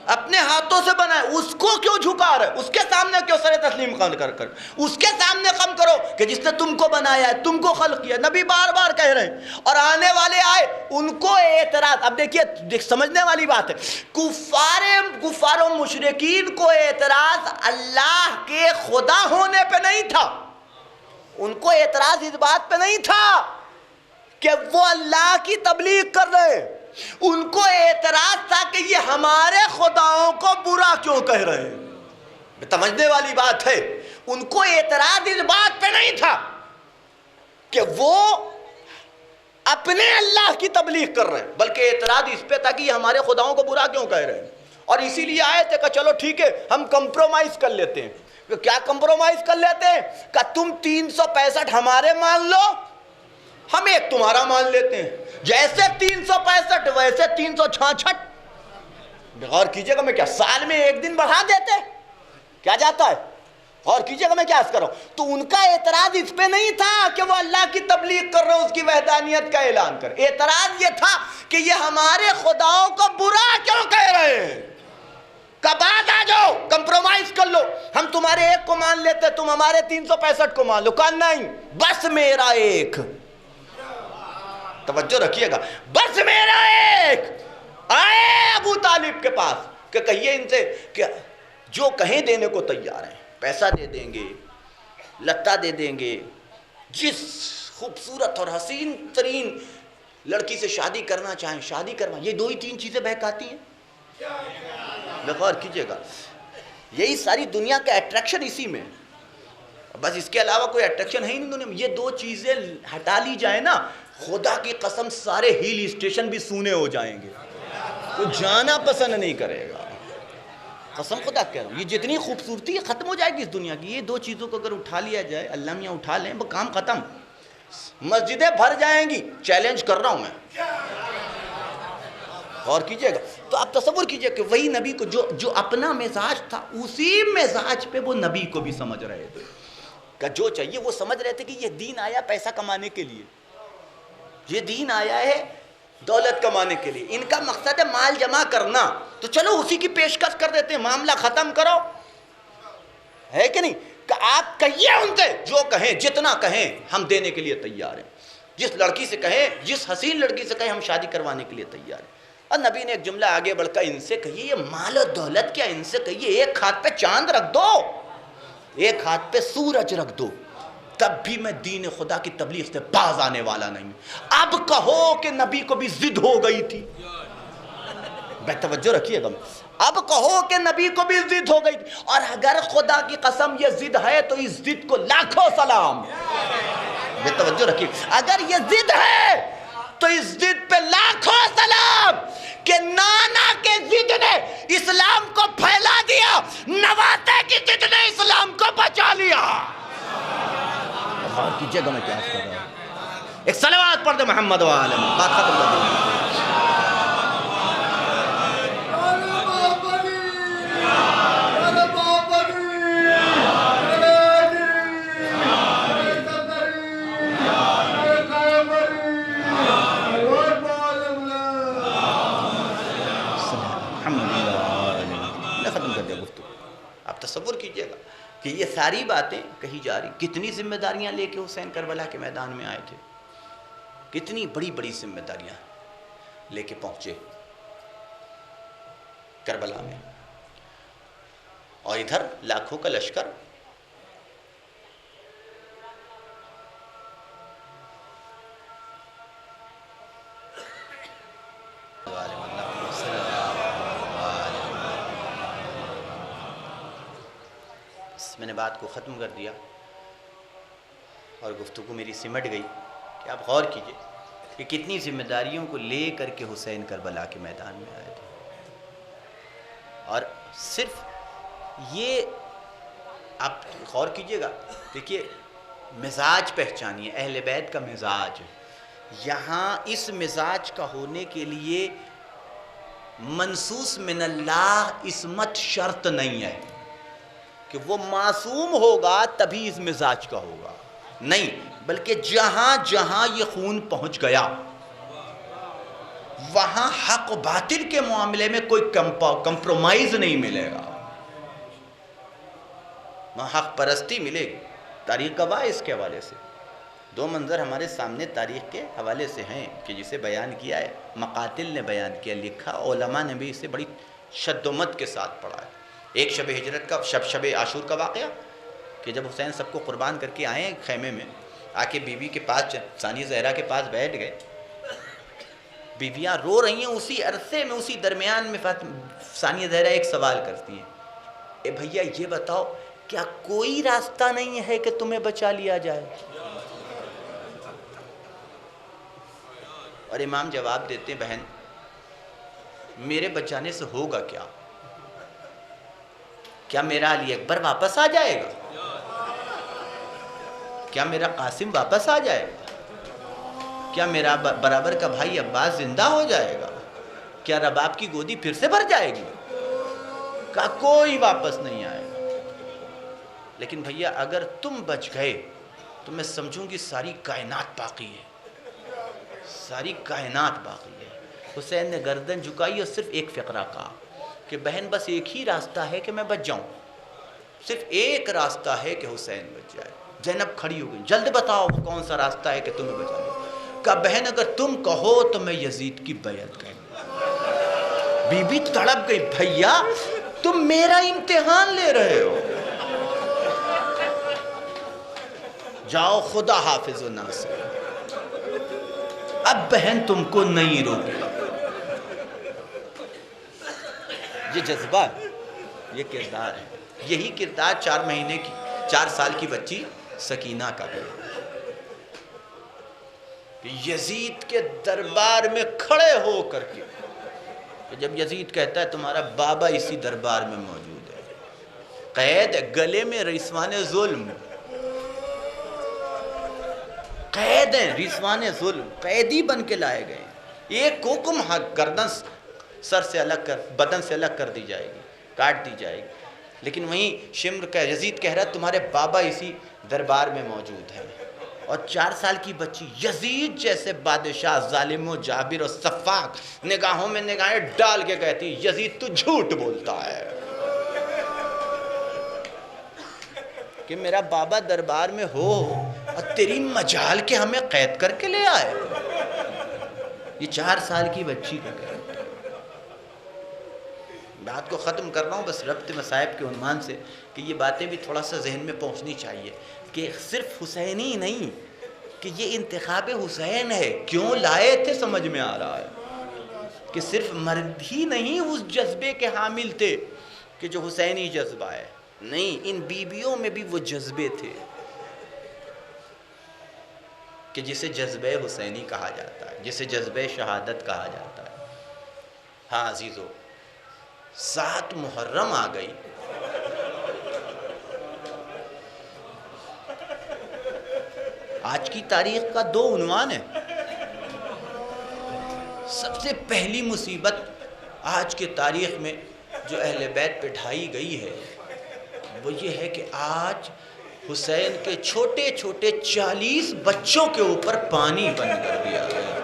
اپنے ہاتھوں سے بنایا، اس کو کیوں جھکا رہے؟ اس کے سامنے کیوں سر تسلیم کر اس کے سامنے خم کرو کہ جس نے تم کو بنایا ہے، تم کو خلق کیا. نبی بار بار کہہ رہے ہیں اور آنے والے آئے ان کو اعتراض. اب دیکھیے سمجھنے والی بات ہے، کفار و مشرکین کو اعتراض اللہ کے خدا ہونے پہ نہیں تھا، ان کو اعتراض اس بات پہ نہیں تھا کہ وہ اللہ کی تبلیغ کر رہے ہیں، ان کو اعتراض تھا کہ یہ ہمارے خداؤں کو برا کیوں کہہ رہے ہیں. سمجھنے والی بات ہے، ان کو اعتراض اس بات پہ نہیں تھا کہ وہ اپنے اللہ کی تبلیغ کر رہے ہیں، بلکہ اعتراض اس پہ تھا کہ یہ ہمارے خداؤں کو برا کیوں کہہ رہے ہیں. اور اسی لیے آئے تھے کہ چلو ٹھیک ہے ہم کمپرومائز کر لیتے ہیں. کیا کمپرومائز کر لیتے ہیں؟ کہ تم 365 ہمارے مان لو، ہم ایک تمہارا مان لیتے ہیں. جیسے 365 ویسے 366. غور کیجئے گا میں کیا سال میں ایک دن بڑھا دیتے کیا جاتا ہے؟ غور کیجئے گا میں کیا عرض کر رہا ہوں. تو ان کا اعتراض اس پہ نہیں تھا کہ وہ اللہ کی تبلیغ کر رہے ہیں، اس کی وحدانیت کا اعلان کر. اعتراض یہ تھا کہ یہ ہمارے خداؤں کو برا کیوں کہہ رہے ہیں. بعد آ جاؤ کمپرومائز کر لو، ہم تمہارے ایک کو مان لیتے، تم ہمارے 365 کو مان لو. کہا نہیں، بس میرا ایک. توجہ رکھیے گا، بس میرا ایک. آئے ابو طالب کے پاس کہ کہیے ان سے کہ جو کہیں دینے کو تیار ہیں، پیسہ دے دیں گے، لتا دے دیں گے، جس خوبصورت اور حسین ترین لڑکی سے شادی کرنا چاہیں شادی کروائیں. یہ 2 ہی 3 چیزیں بہکاتی ہیں. غور کیجئے گا، یہی ساری دنیا کا اٹریکشن اسی میں، بس اس کے علاوہ کوئی اٹریکشن ہے ہی نہیں دنیا میں. یہ 2 چیزیں ہٹا لی جائیں نا، خدا کی قسم سارے ہل اسٹیشن بھی سونے ہو جائیں گے، کوئی جانا پسند نہیں کرے گا. قسم خدا کہہ رہا ہوں، یہ جتنی خوبصورتی ہے ختم ہو جائے گی اس دنیا کی. یہ 2 چیزوں کو اگر اٹھا لیا جائے، اللہ میاں اٹھا لیں، وہ کام ختم. مسجدیں بھر جائیں گی، چیلنج کر رہا ہوں میں. غور کیجئے گا. تو آپ تصور کیجئے کہ وہی نبی کو جو اپنا مزاج تھا، اسی مزاج پہ وہ نبی کو بھی سمجھ رہے تھے کہ جو چاہیے. وہ سمجھ رہے تھے کہ یہ دین آیا پیسہ کمانے کے لیے، یہ دین آیا ہے دولت کمانے کے لیے. ان کا مقصد ہے مال جمع کرنا، تو چلو اسی کی پیشکش کر دیتے ہیں، معاملہ ختم کرو. ہے کہ نہیں؟ کہ آپ کہیے ان سے جو کہیں، جتنا کہیں ہم دینے کے لیے تیار ہیں. جس لڑکی سے کہیں، جس حسین لڑکی سے کہیں ہم شادی کروانے کے لیے تیار ہیں. اور نبی نے ایک جملہ آگے بڑھ کر ان سے کہیے یہ مال و دولت کیا، ان سے کہیے ایک ہاتھ پہ چاند رکھ دو، ایک ہاتھ پہ سورج رکھ دو، تب بھی میں دین خدا کی تبلیغ سے باز آنے والا نہیں. اب کہو کہ نبی کو بھی ضد ہو گئی تھی. بے توجہ رکھیے گا، اب کہو کہ نبی کو بھی ضد ہو گئی تھی. اور اگر خدا کی قسم یہ ضد ہے تو اس ضد کو لاکھوں سلام. بے توجہ رکھیے، اگر یہ ضد ہے تو اس ضد پہ لاکھوں سلام کہ نانا کے ضد نے اسلام کو پھیلا دیا، نواتے کی ضد نے اسلام کو بچا لیا. کیجئے گا میں کیا کر رہا ہوں. ایک صلوات پڑھ دے محمد و آل محمد. بات ختم کر دیں. تصور کیجئے گا کہ یہ ساری باتیں کہی جا رہی. کتنی ذمہ داریاں لے کے حسین کربلا کے میدان میں آئے تھے، کتنی بڑی بڑی ذمہ داریاں لے کے پہنچے کربلا میں. اور ادھر لاکھوں کا لشکر. میں نے بات کو ختم کر دیا اور گفتگو میری سمٹ گئی کہ آپ غور کیجئے کہ کتنی ذمہ داریوں کو لے کر کے حسین کربلا کے میدان میں آئے تھے. اور صرف یہ آپ غور کیجئے گا، دیکھیے مزاج پہچانیے، اہل بیت کا مزاج. یہاں اس مزاج کا ہونے کے لیے منصوص من اللہ عصمت شرط نہیں ہے کہ وہ معصوم ہوگا تبھی اس مزاج کا ہوگا، نہیں، بلکہ جہاں جہاں یہ خون پہنچ گیا وہاں حق و باطل کے معاملے میں کوئی کمپرومائز نہیں ملے گا، وہاں حق پرستی ملے گی. تاریخ گواہ اس کے حوالے سے دو منظر ہمارے سامنے تاریخ کے حوالے سے ہیں کہ جسے بیان کیا ہے، مقاتل نے بیان کیا، لکھا، علماء نے بھی اسے بڑی شد و مت کے ساتھ پڑھا ہے. ایک شب ہجرت کا شب عاشور کا واقعہ کہ جب حسین سب کو قربان کر کے آئے خیمے میں، آ کے بیوی کے پاس ثانیہ زہرا کے پاس بیٹھ گئے، بیویاں رو رہی ہیں، اسی عرصے میں اسی درمیان میں ثانیہ زہرا ایک سوال کرتی ہیں، اے بھیا یہ بتاؤ کیا کوئی راستہ نہیں ہے کہ تمہیں بچا لیا جائے؟ اور امام جواب دیتے ہیں، بہن میرے بچانے سے ہوگا کیا؟ کیا میرا علی اکبر واپس آ جائے گا؟ کیا میرا قاسم واپس آ جائے گا؟ کیا میرا برابر کا بھائی عباس زندہ ہو جائے گا؟ کیا رباب کی گودی پھر سے بھر جائے گی؟ کہا کوئی واپس نہیں آئے گا. لیکن بھیا اگر تم بچ گئے تو میں سمجھوں گی ساری کائنات باقی ہے، ساری کائنات باقی ہے. حسین نے گردن جھکائی اور صرف ایک فقرہ کہا کہ بہن بس ایک ہی راستہ ہے کہ میں بچ جاؤں، صرف ایک راستہ ہے کہ حسین بچ جائے. زینب کھڑی ہو گئی، جلد بتاؤ کون سا راستہ ہے کہ تمہیں بچا لے. کہا بہن اگر تم کہو تو میں یزید کی بیعت کروں. بی بی تڑپ گئی، بھیا تم میرا امتحان لے رہے ہو، جاؤ خدا حافظ و ناصر، اب بہن تم کو نہیں روکے. یہ جذبہ ہے، یہ کردار ہے. یہی کردار 4 سال کی بچی سکینہ کا بھی ہے. یزید کے دربار میں کھڑے ہو کر کے جب یزید کہتا ہے تمہارا بابا اسی دربار میں موجود ہے، قید گلے میں رضوان ظلم، قید ہیں رضوان ظلم، قیدی بن کے لائے گئے. ایک حکم گردن سر سے الگ کر، بدن سے الگ کر دی جائے گی، کاٹ دی جائے گی. لیکن وہیں شمر کا یزید کہہ رہا ہے تمہارے بابا اسی دربار میں موجود ہے. اور 4 سال کی بچی یزید جیسے بادشاہ ظالم و جابر و سفاک نگاہوں میں نگاہیں ڈال کے کہتی یزید تو جھوٹ بولتا ہے کہ میرا بابا دربار میں ہو اور تیری مجال کے ہمیں قید کر کے لے آئے. یہ 4 سال کی بچی کا کہہ. بات کو ختم کر رہا ہوں بس ربط مصائب کے عنوان سے کہ یہ باتیں بھی تھوڑا سا ذہن میں پہنچنی چاہیے کہ صرف حسینی نہیں کہ یہ انتخاب حسین ہے. کیوں لائے تھے سمجھ میں آ رہا ہے کہ صرف مرد ہی نہیں اس جذبے کے حامل تھے کہ جو حسینی جذبہ ہے، نہیں، ان بیویوں میں بھی وہ جذبے تھے کہ جسے جذبہ حسینی کہا جاتا ہے، جسے جذبہ شہادت کہا جاتا ہے. ہاں عزیزو، 7 محرم آ گئی، آج کی تاریخ کا 2 عنوان ہے. سب سے پہلی مصیبت آج کے تاریخ میں جو اہل بیت پہ ڈھائی گئی ہے وہ یہ ہے کہ آج حسین کے چھوٹے چھوٹے 40 بچوں کے اوپر پانی بند کر دیا گیا.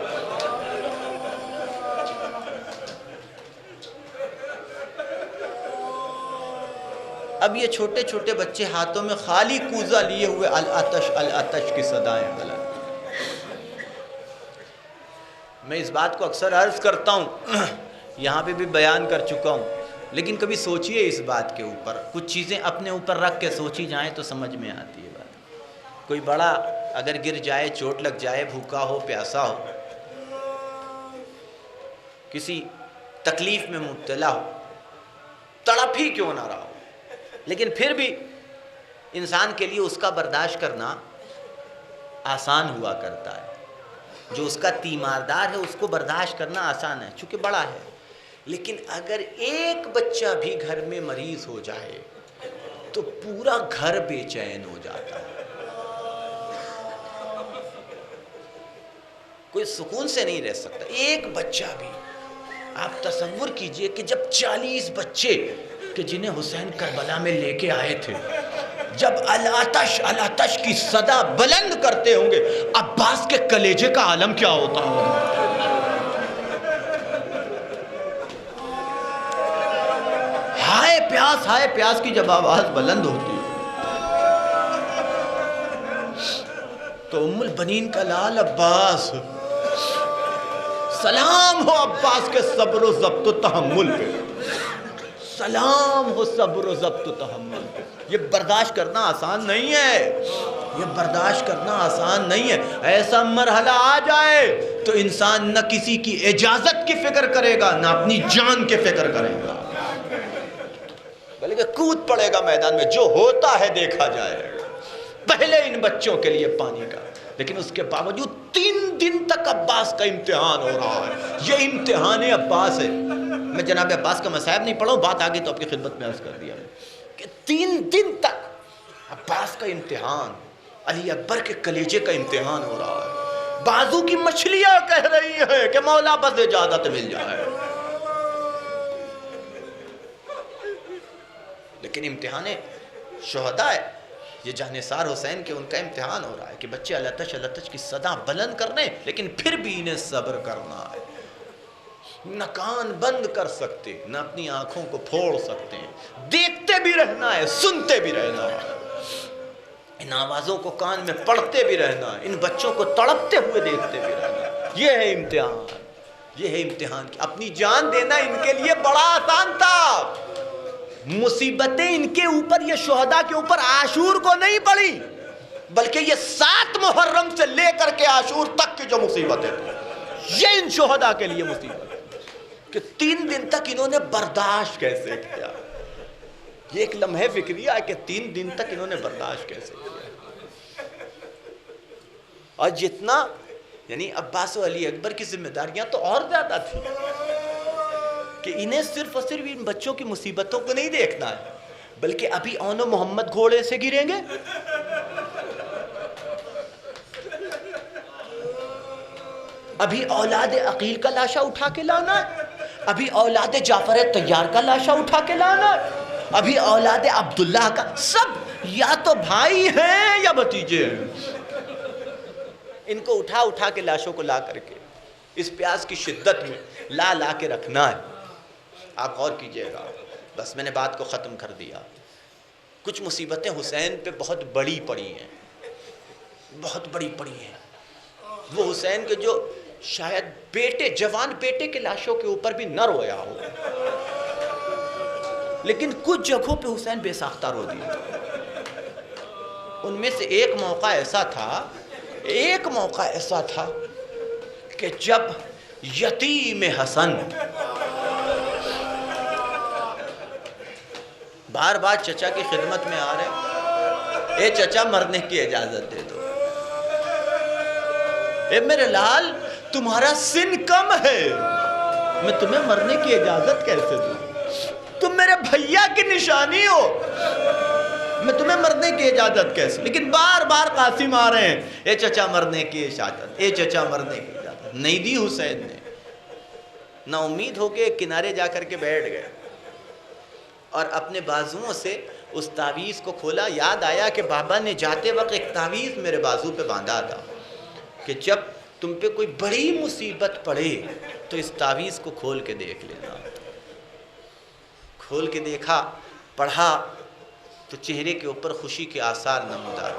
اب یہ چھوٹے چھوٹے بچے ہاتھوں میں خالی کوزہ لیے ہوئے العطش العطش کی صدائیں بلند. میں اس بات کو اکثر عرض کرتا ہوں، یہاں پہ بھی بیان کر چکا ہوں، لیکن کبھی سوچئے اس بات کے اوپر، کچھ چیزیں اپنے اوپر رکھ کے سوچی جائیں تو سمجھ میں آتی ہے بات. کوئی بڑا اگر گر جائے، چوٹ لگ جائے، بھوکا ہو، پیاسا ہو، کسی تکلیف میں مبتلا ہو، تڑپ ہی کیوں نہ رہا ہو، لیکن پھر بھی انسان کے لیے اس کا برداشت کرنا آسان ہوا کرتا ہے. جو اس کا تیماردار ہے اس کو برداشت کرنا آسان ہے چونکہ بڑا ہے، لیکن اگر ایک بچہ بھی گھر میں مریض ہو جائے تو پورا گھر بے چین ہو جاتا ہے، کوئی سکون سے نہیں رہ سکتا ایک بچہ بھی۔ آپ تصور کیجئے کہ جب 40 بچے کہ جنہیں حسین کربلا میں لے کے آئے تھے، جب الاتش الاتش کی صدا بلند کرتے ہوں گے، عباس کے کلیجے کا عالم کیا ہوتا ہوگا؟ ہائے پیاس کی جب آواز بلند ہوتی ہے تو ام البنین کا لال عباس، سلام ہو عباس کے صبر و ضبط و تحمل پہ، سلام ہو صبر و ضبط و تحمل پہ۔ یہ برداشت کرنا آسان نہیں ہے، یہ برداشت کرنا آسان نہیں ہے۔ ایسا مرحلہ آ جائے تو انسان نہ کسی کی اجازت کی فکر کرے گا نہ اپنی جان کی فکر کرے گا، بلکہ کود پڑے گا میدان میں، جو ہوتا ہے دیکھا جائے گا۔ پہلے ان بچوں کے لیے پانی کا، لیکن اس کے باوجود 3 دن تک عباس کا امتحان ہو رہا ہے۔ یہ امتحان عباس ہے۔ میں جناب عباس کا مصائب نہیں پڑھا ہوں، بات آگے تو آپ کی خدمت میں عرض کر دیا کہ 3 دن تک عباس کا امتحان، علی اکبر کے کلیجے کا امتحان ہو رہا ہے۔ بازو کی مچھلیاں کہہ رہی ہیں کہ مولا بس اجازت مل جائے، لیکن امتحان شہداء ہے، یہ جانثار حسین کے ان کا امتحان ہو رہا ہے کہ بچے الاتش الاتش کی صدا بلند کرنے، لیکن پھر بھی انہیں صبر کرنا ہے، نہ کان بند کر سکتے نہ اپنی آنکھوں کو پھوڑ سکتے ہیں، دیکھتے بھی رہنا ہے، سنتے بھی رہنا ہے، ان آوازوں کو کان میں پڑھتے بھی رہنا ہے، ان بچوں کو تڑپتے ہوئے دیکھتے بھی رہنا ہے۔ یہ ہے امتحان، یہ ہے امتحان۔ اپنی جان دینا ان کے لیے بڑا آسان تھا، مصیبتیں ان کے اوپر، یہ شہداء کے اوپر عاشور کو نہیں پڑی، بلکہ یہ 7 محرم سے لے کر کے عاشور تک کی جو مصیبتیں تھیں، یہ ان شہداء کے لیے مصیبت ہے کہ 3 دن تک انہوں نے برداشت کیسے کیا۔ یہ ایک لمحہ فکریہ ہے کہ 3 دن تک انہوں نے برداشت کیسے کیا، اور جتنا یعنی عباس و علی اکبر کی ذمہ داریاں تو اور زیادہ تھیں کہ انہیں صرف اور صرف ان بچوں کی مصیبتوں کو نہیں دیکھنا ہے، بلکہ ابھی اون و محمد گھوڑے سے گریں گے، ابھی اولاد عقیل کا لاشا اٹھا کے لانا ہے، ابھی اولاد جعفر طیار کا لاشا اٹھا کے لانا ہے، ابھی اولاد عبداللہ کا، سب یا تو بھائی ہیں یا بھتیجے ہیں، ان کو اٹھا کے لاشوں کو لا کر کے اس پیاس کی شدت میں لا کے رکھنا ہے۔ آپ غور کیجئے گا، بس میں نے بات کو ختم کر دیا۔ کچھ مصیبتیں حسین پہ بہت بڑی پڑی ہیں، بہت بڑی پڑی ہیں، وہ حسین کے جو شاید بیٹے، جوان بیٹے کے لاشوں کے اوپر بھی نہ رویا ہو، لیکن کچھ جگہوں پہ حسین بے ساختہ رو دیا۔ ان میں سے ایک موقع ایسا تھا کہ جب یتیم حسن بار بار چچا کی خدمت میں آ رہے، اے چچا مرنے کی اجازت دے دو، اے میرے لال تمہارا سن کم ہے، میں تمہیں مرنے کی اجازت کیسے دوں، تم میرے بھیا کی نشانی ہو، میں تمہیں مرنے کی اجازت کیسے، لیکن بار بار قاسم آ رہے ہیں، اے چچا مرنے کی اجازت، اے چچا مرنے کی اجازت، نہیں دی حسین نے، نا امید ہو کے کنارے جا کر کے بیٹھ گئے اور اپنے بازوؤں سے اس تعویذ کو کھولا۔ یاد آیا کہ بابا نے جاتے وقت ایک تعویذ میرے بازو پہ باندھا تھا کہ جب تم پہ کوئی بڑی مصیبت پڑے تو اس تعویذ کو کھول کے دیکھ لینا۔ کھول کے دیکھا، پڑھا تو چہرے کے اوپر خوشی کے آثار نمودار،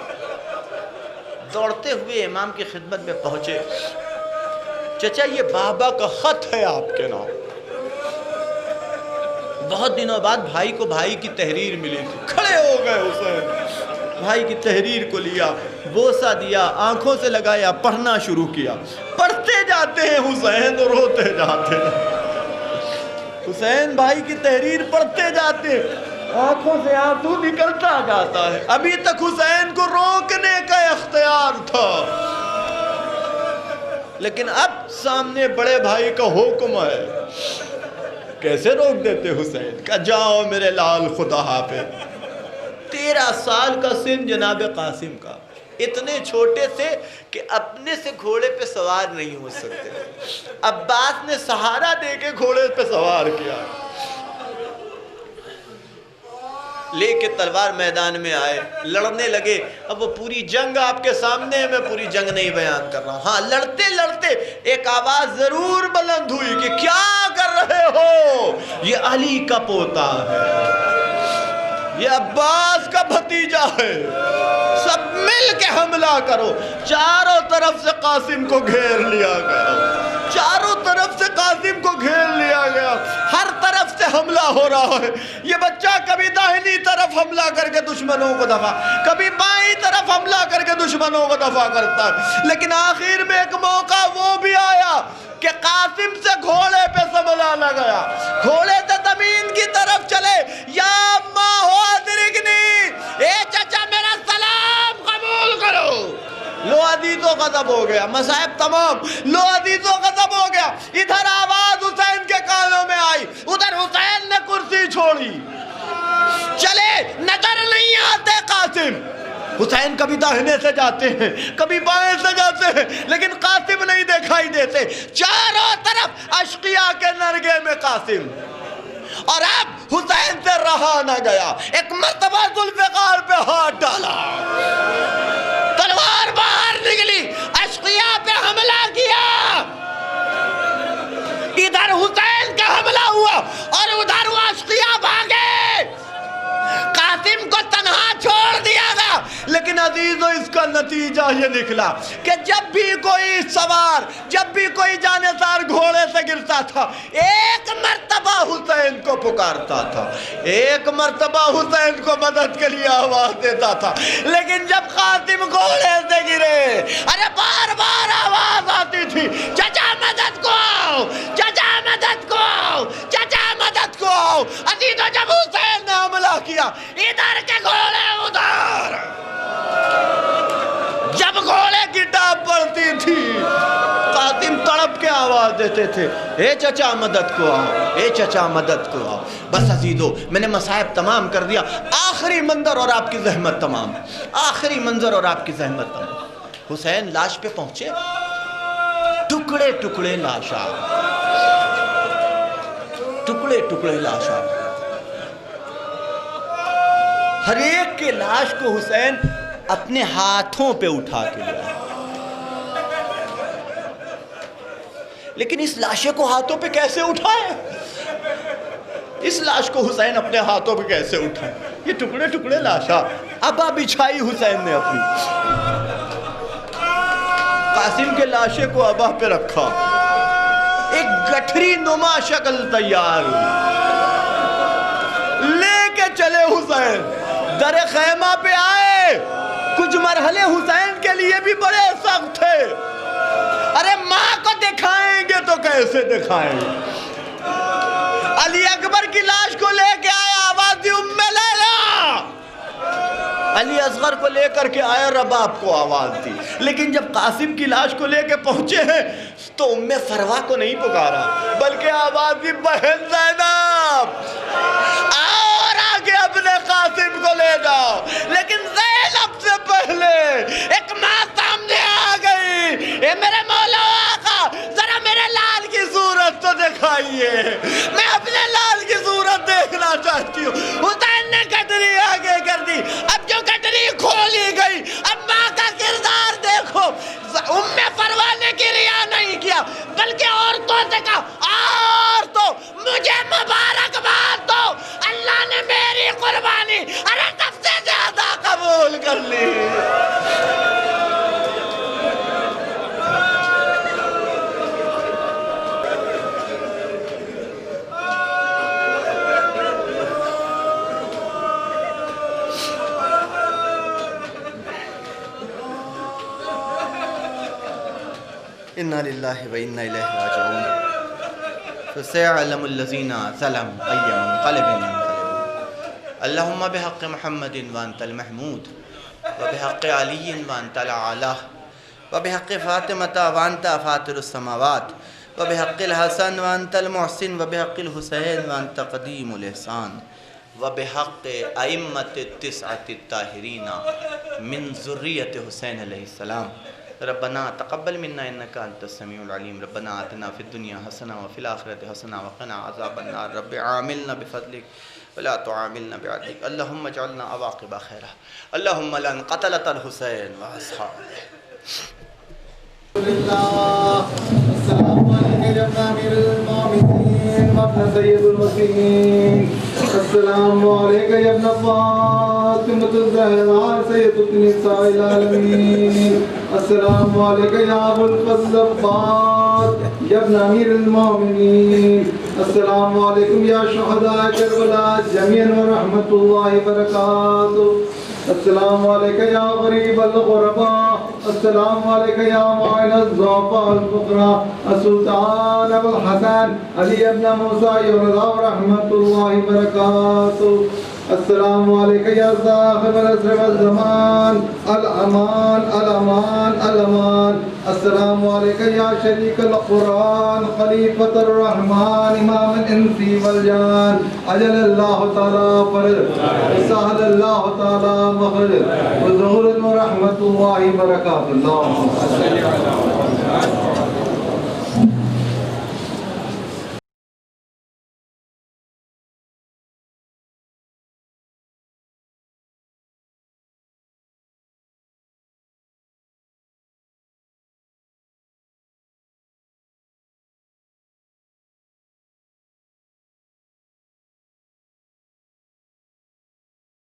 دوڑتے ہوئے امام کی خدمت میں پہنچے، چچا یہ بابا کا خط ہے آپ کے نام۔ بہت دنوں بعد بھائی کو بھائی کی تحریر ملی تھی، کھڑے ہو گئے حسین، بھائی کی تحریر کو لیا، بوسہ دیا، آنکھوں سے لگایا، پڑھنا شروع کیا، پڑھتے جاتے ہیں حسین اور روتے جاتے ہیں، حسین بھائی کی تحریر پڑھتے جاتے، آنکھوں سے آنسو نکلتا جاتا ہے۔ ابھی تک حسین کو روکنے کا اختیار تھا، لیکن اب سامنے بڑے بھائی کا حکم ہے، کیسے روک دیتے حسین؟ کہ جاؤ میرے لال خدا حافظ۔ 13 سال کا سن جناب قاسم کا، اتنے چھوٹے تھے کہ اپنے سے گھوڑے پہ سوار نہیں ہو سکتے، عباس نے سہارا دے کے گھوڑے پہ سوار کیا، لے کے تلوار میدان میں آئے، لڑنے لگے۔ اب وہ پوری جنگ آپ کے سامنے ہے، میں پوری جنگ نہیں بیان کر رہا ہوں، ہاں لڑتے لڑتے ایک آواز ضرور بلند ہوئی کہ کیا کر رہے ہو؟ یہ علی کا پوتا ہے، یہ عباس کا بھتیجا ہے، سب مل کے حملہ کرو۔ چاروں طرف سے قاسم کو گھیر لیا گیا، چاروں طرف سے قاسم کو گھیر لیا گیا، ہر طرف سے حملہ ہو رہا ہے۔ یہ بچہ کبھی داہنی طرف حملہ کر کے دشمنوں کو دفع، کبھی بائیں طرف حملہ کر کے دشمنوں کو دفع کرتا ہے، لیکن آخر میں ایک موقع وہ بھی آیا کہ قاسم سے گھوڑے پہ سنبھالا گیا، گھوڑے سے زمین کی طرف چلے، یا ماں ہو ادرکنی، اے چچا میرا سلام قبول کرو۔ لو عزیز و غضب ہو گیا، مصائب تمام، لو عزیز و غضب ہو گیا۔ ادھر آواز حسین کے کانوں میں آئی، ادھر حسین نے کرسی چھوڑی، چلے نظر نہیں آتے قاسم۔ حسین کبھی داہنے سے جاتے ہیں، کبھی بائیں سے جاتے ہیں، لیکن قاسم نہیں دکھائی دیتے، چاروں طرف اشقیاء کے نرگے میں قاسم۔ اور اب حسین سے رہا نہ گیا، ایک مرتبہ ذوالفقار پہ ہاتھ ڈالا، تلوار باہر نکلی، اشقیاء پہ حملہ کیا، ادھر حسین کا حملہ ہوا اور ادھر وہ اشقیاء بھاگے، قاسم کو تنہا چھوڑ دیا گیا۔ لیکن عزیزو اس کا نتیجہ یہ نکلا کہ جب بھی کوئی سوار، جب بھی کوئی جانسار گھوڑے سے گرتا تھا، ایک مرتبہ حسین کو پکارتا تھا، ایک مرتبہ حسین کو مدد کے لیے آواز دیتا تھا۔ لیکن جب قاسم گھوڑے سے گرے، ارے بار بار آواز آتی تھی، چچا مدد کو آؤ، چچا مدد کو آؤ، چچا مدد کو آؤ۔ عزیزو جب حسین نے حملہ کیا، ادھر کے گھوڑے ادھر، جب گھوڑے کی ٹاپ پڑتی تھی قاسم تڑپ کے آواز دیتے تھے، اے چچا مدد کو آؤ، اے چچا مدد کو آؤ۔ بس عزیزو میں نے مصائب تمام کر دیا، آخری منظر اور آپ کی زحمت تمام، آخری منظر اور آپ کی زحمت تمام۔ حسین لاش پہ پہنچے، ٹکڑے ٹکڑے لاشا، ٹکڑے ٹکڑے لاشا، ہر ایک کے لاش کو حسین اپنے ہاتھوں پہ اٹھا کے لیا، لیکن اس لاشے کو ہاتھوں پہ کیسے اٹھائے؟ اس لاش کو حسین اپنے ہاتھوں پہ کیسے اٹھائے؟ یہ ٹکڑے ٹکڑے لاشا ابا بچھائی حسین نے اپنی، قاسم کے لاشے کو ابا پہ رکھا، ایک گٹھری نما شکل تیار ہوئی، لے کے چلے حسین، در خیمہ پہ آئے۔ کچھ مرحلے حسین کے لیے بھی بڑے سخت تھے، ارے ماں کو دکھائیں گے تو کیسے دکھائیں گے؟ علی اکبر کی لاش کو لے کے آیا، آواز دی ام لیلا، علی اصغر کو لے کر کے آیا، رباب کو آواز دی، لیکن جب قاسم کی لاش کو لے کے پہنچے ہیں تو ام فروا کو نہیں پکارا، بلکہ آواز دی بہن زینب، اور آگے اپنے قاسم کو لے جاؤ۔ لیکن زینب سے پہلے ایک ماں سامنے آ گئی، اے میرے مولا آقا ذرا میرے لال کی صورت تو دکھائیے، میں اپنے لال کی صورت دیکھنا چاہتی ہوں۔ حسین نے گٹری آگے کر دی، اب جو گٹری کھولی گئی، اب ماں کا کردار دیکھو، ام فروا نے کریا نہیں کیا بلکہ عورتوں سے کہا، عورتوں مجھے مبارکباد دو، اللہ نے میری قربانی ارے سب سے زیادہ قبول کر لی۔ اِنَّا لِلَّهِ وَإِنَّا إِلَيْهِ رَاجِعُونَ فَسَيَعْلَمُ الَّذِينَ ظَلَمُوا أَيَّ مُنقَلِبٍ يَنقَلِبُونَ اللهم بحق محمد وانت المحمود وبحق علی وانت العلا وبحق فاطمة وأنت فاطر السماوات وبحق الحسن وأنت المحسن وبحق الحسين وأنت قديم الإحسان وبحق أئمة التسعة الطاهرين من ذرية حسين عليه السلام ربنا تقبل منا إنك أنت السميع العليم ربنا آتنا في الدنيا حسنة وفي الآخرة حسنة وقنا عذاب النار رب عاملنا بفضلك ولا تعاملنا بعدلك اللهم اجعلنا عواقب خيرا اللهم لن قتلة الحسين وأصحابه السلام عليك يا أمير المؤمنين وابن سيد المسلمين السلام عليك يا ابن فاطمة الزهراء سيدة نساء العالمين السلام عليك يا أبو الفضل العباس يا ابن أمير المؤمنين السلام عليكم يا شهداء كربلاء جميعا ورحمة الله وبركاته السلام عليك يا غريب الغرباء السلام عليك يا معين الضعفاء الفقراء السلطان ابو الحسن علي بن موسى يرضى ورحمة الله وبركاته السلام عليك يا صاحب العصر والزمان الأمان الأمان الأمان السلام عليك يا شريك القرآن خليفة الرحمن إمام الإنس والجان أجل الله تعالى فرج وسهل الله تعالى مخرج وظهور ورحمة الله وبركاته اللهم صل على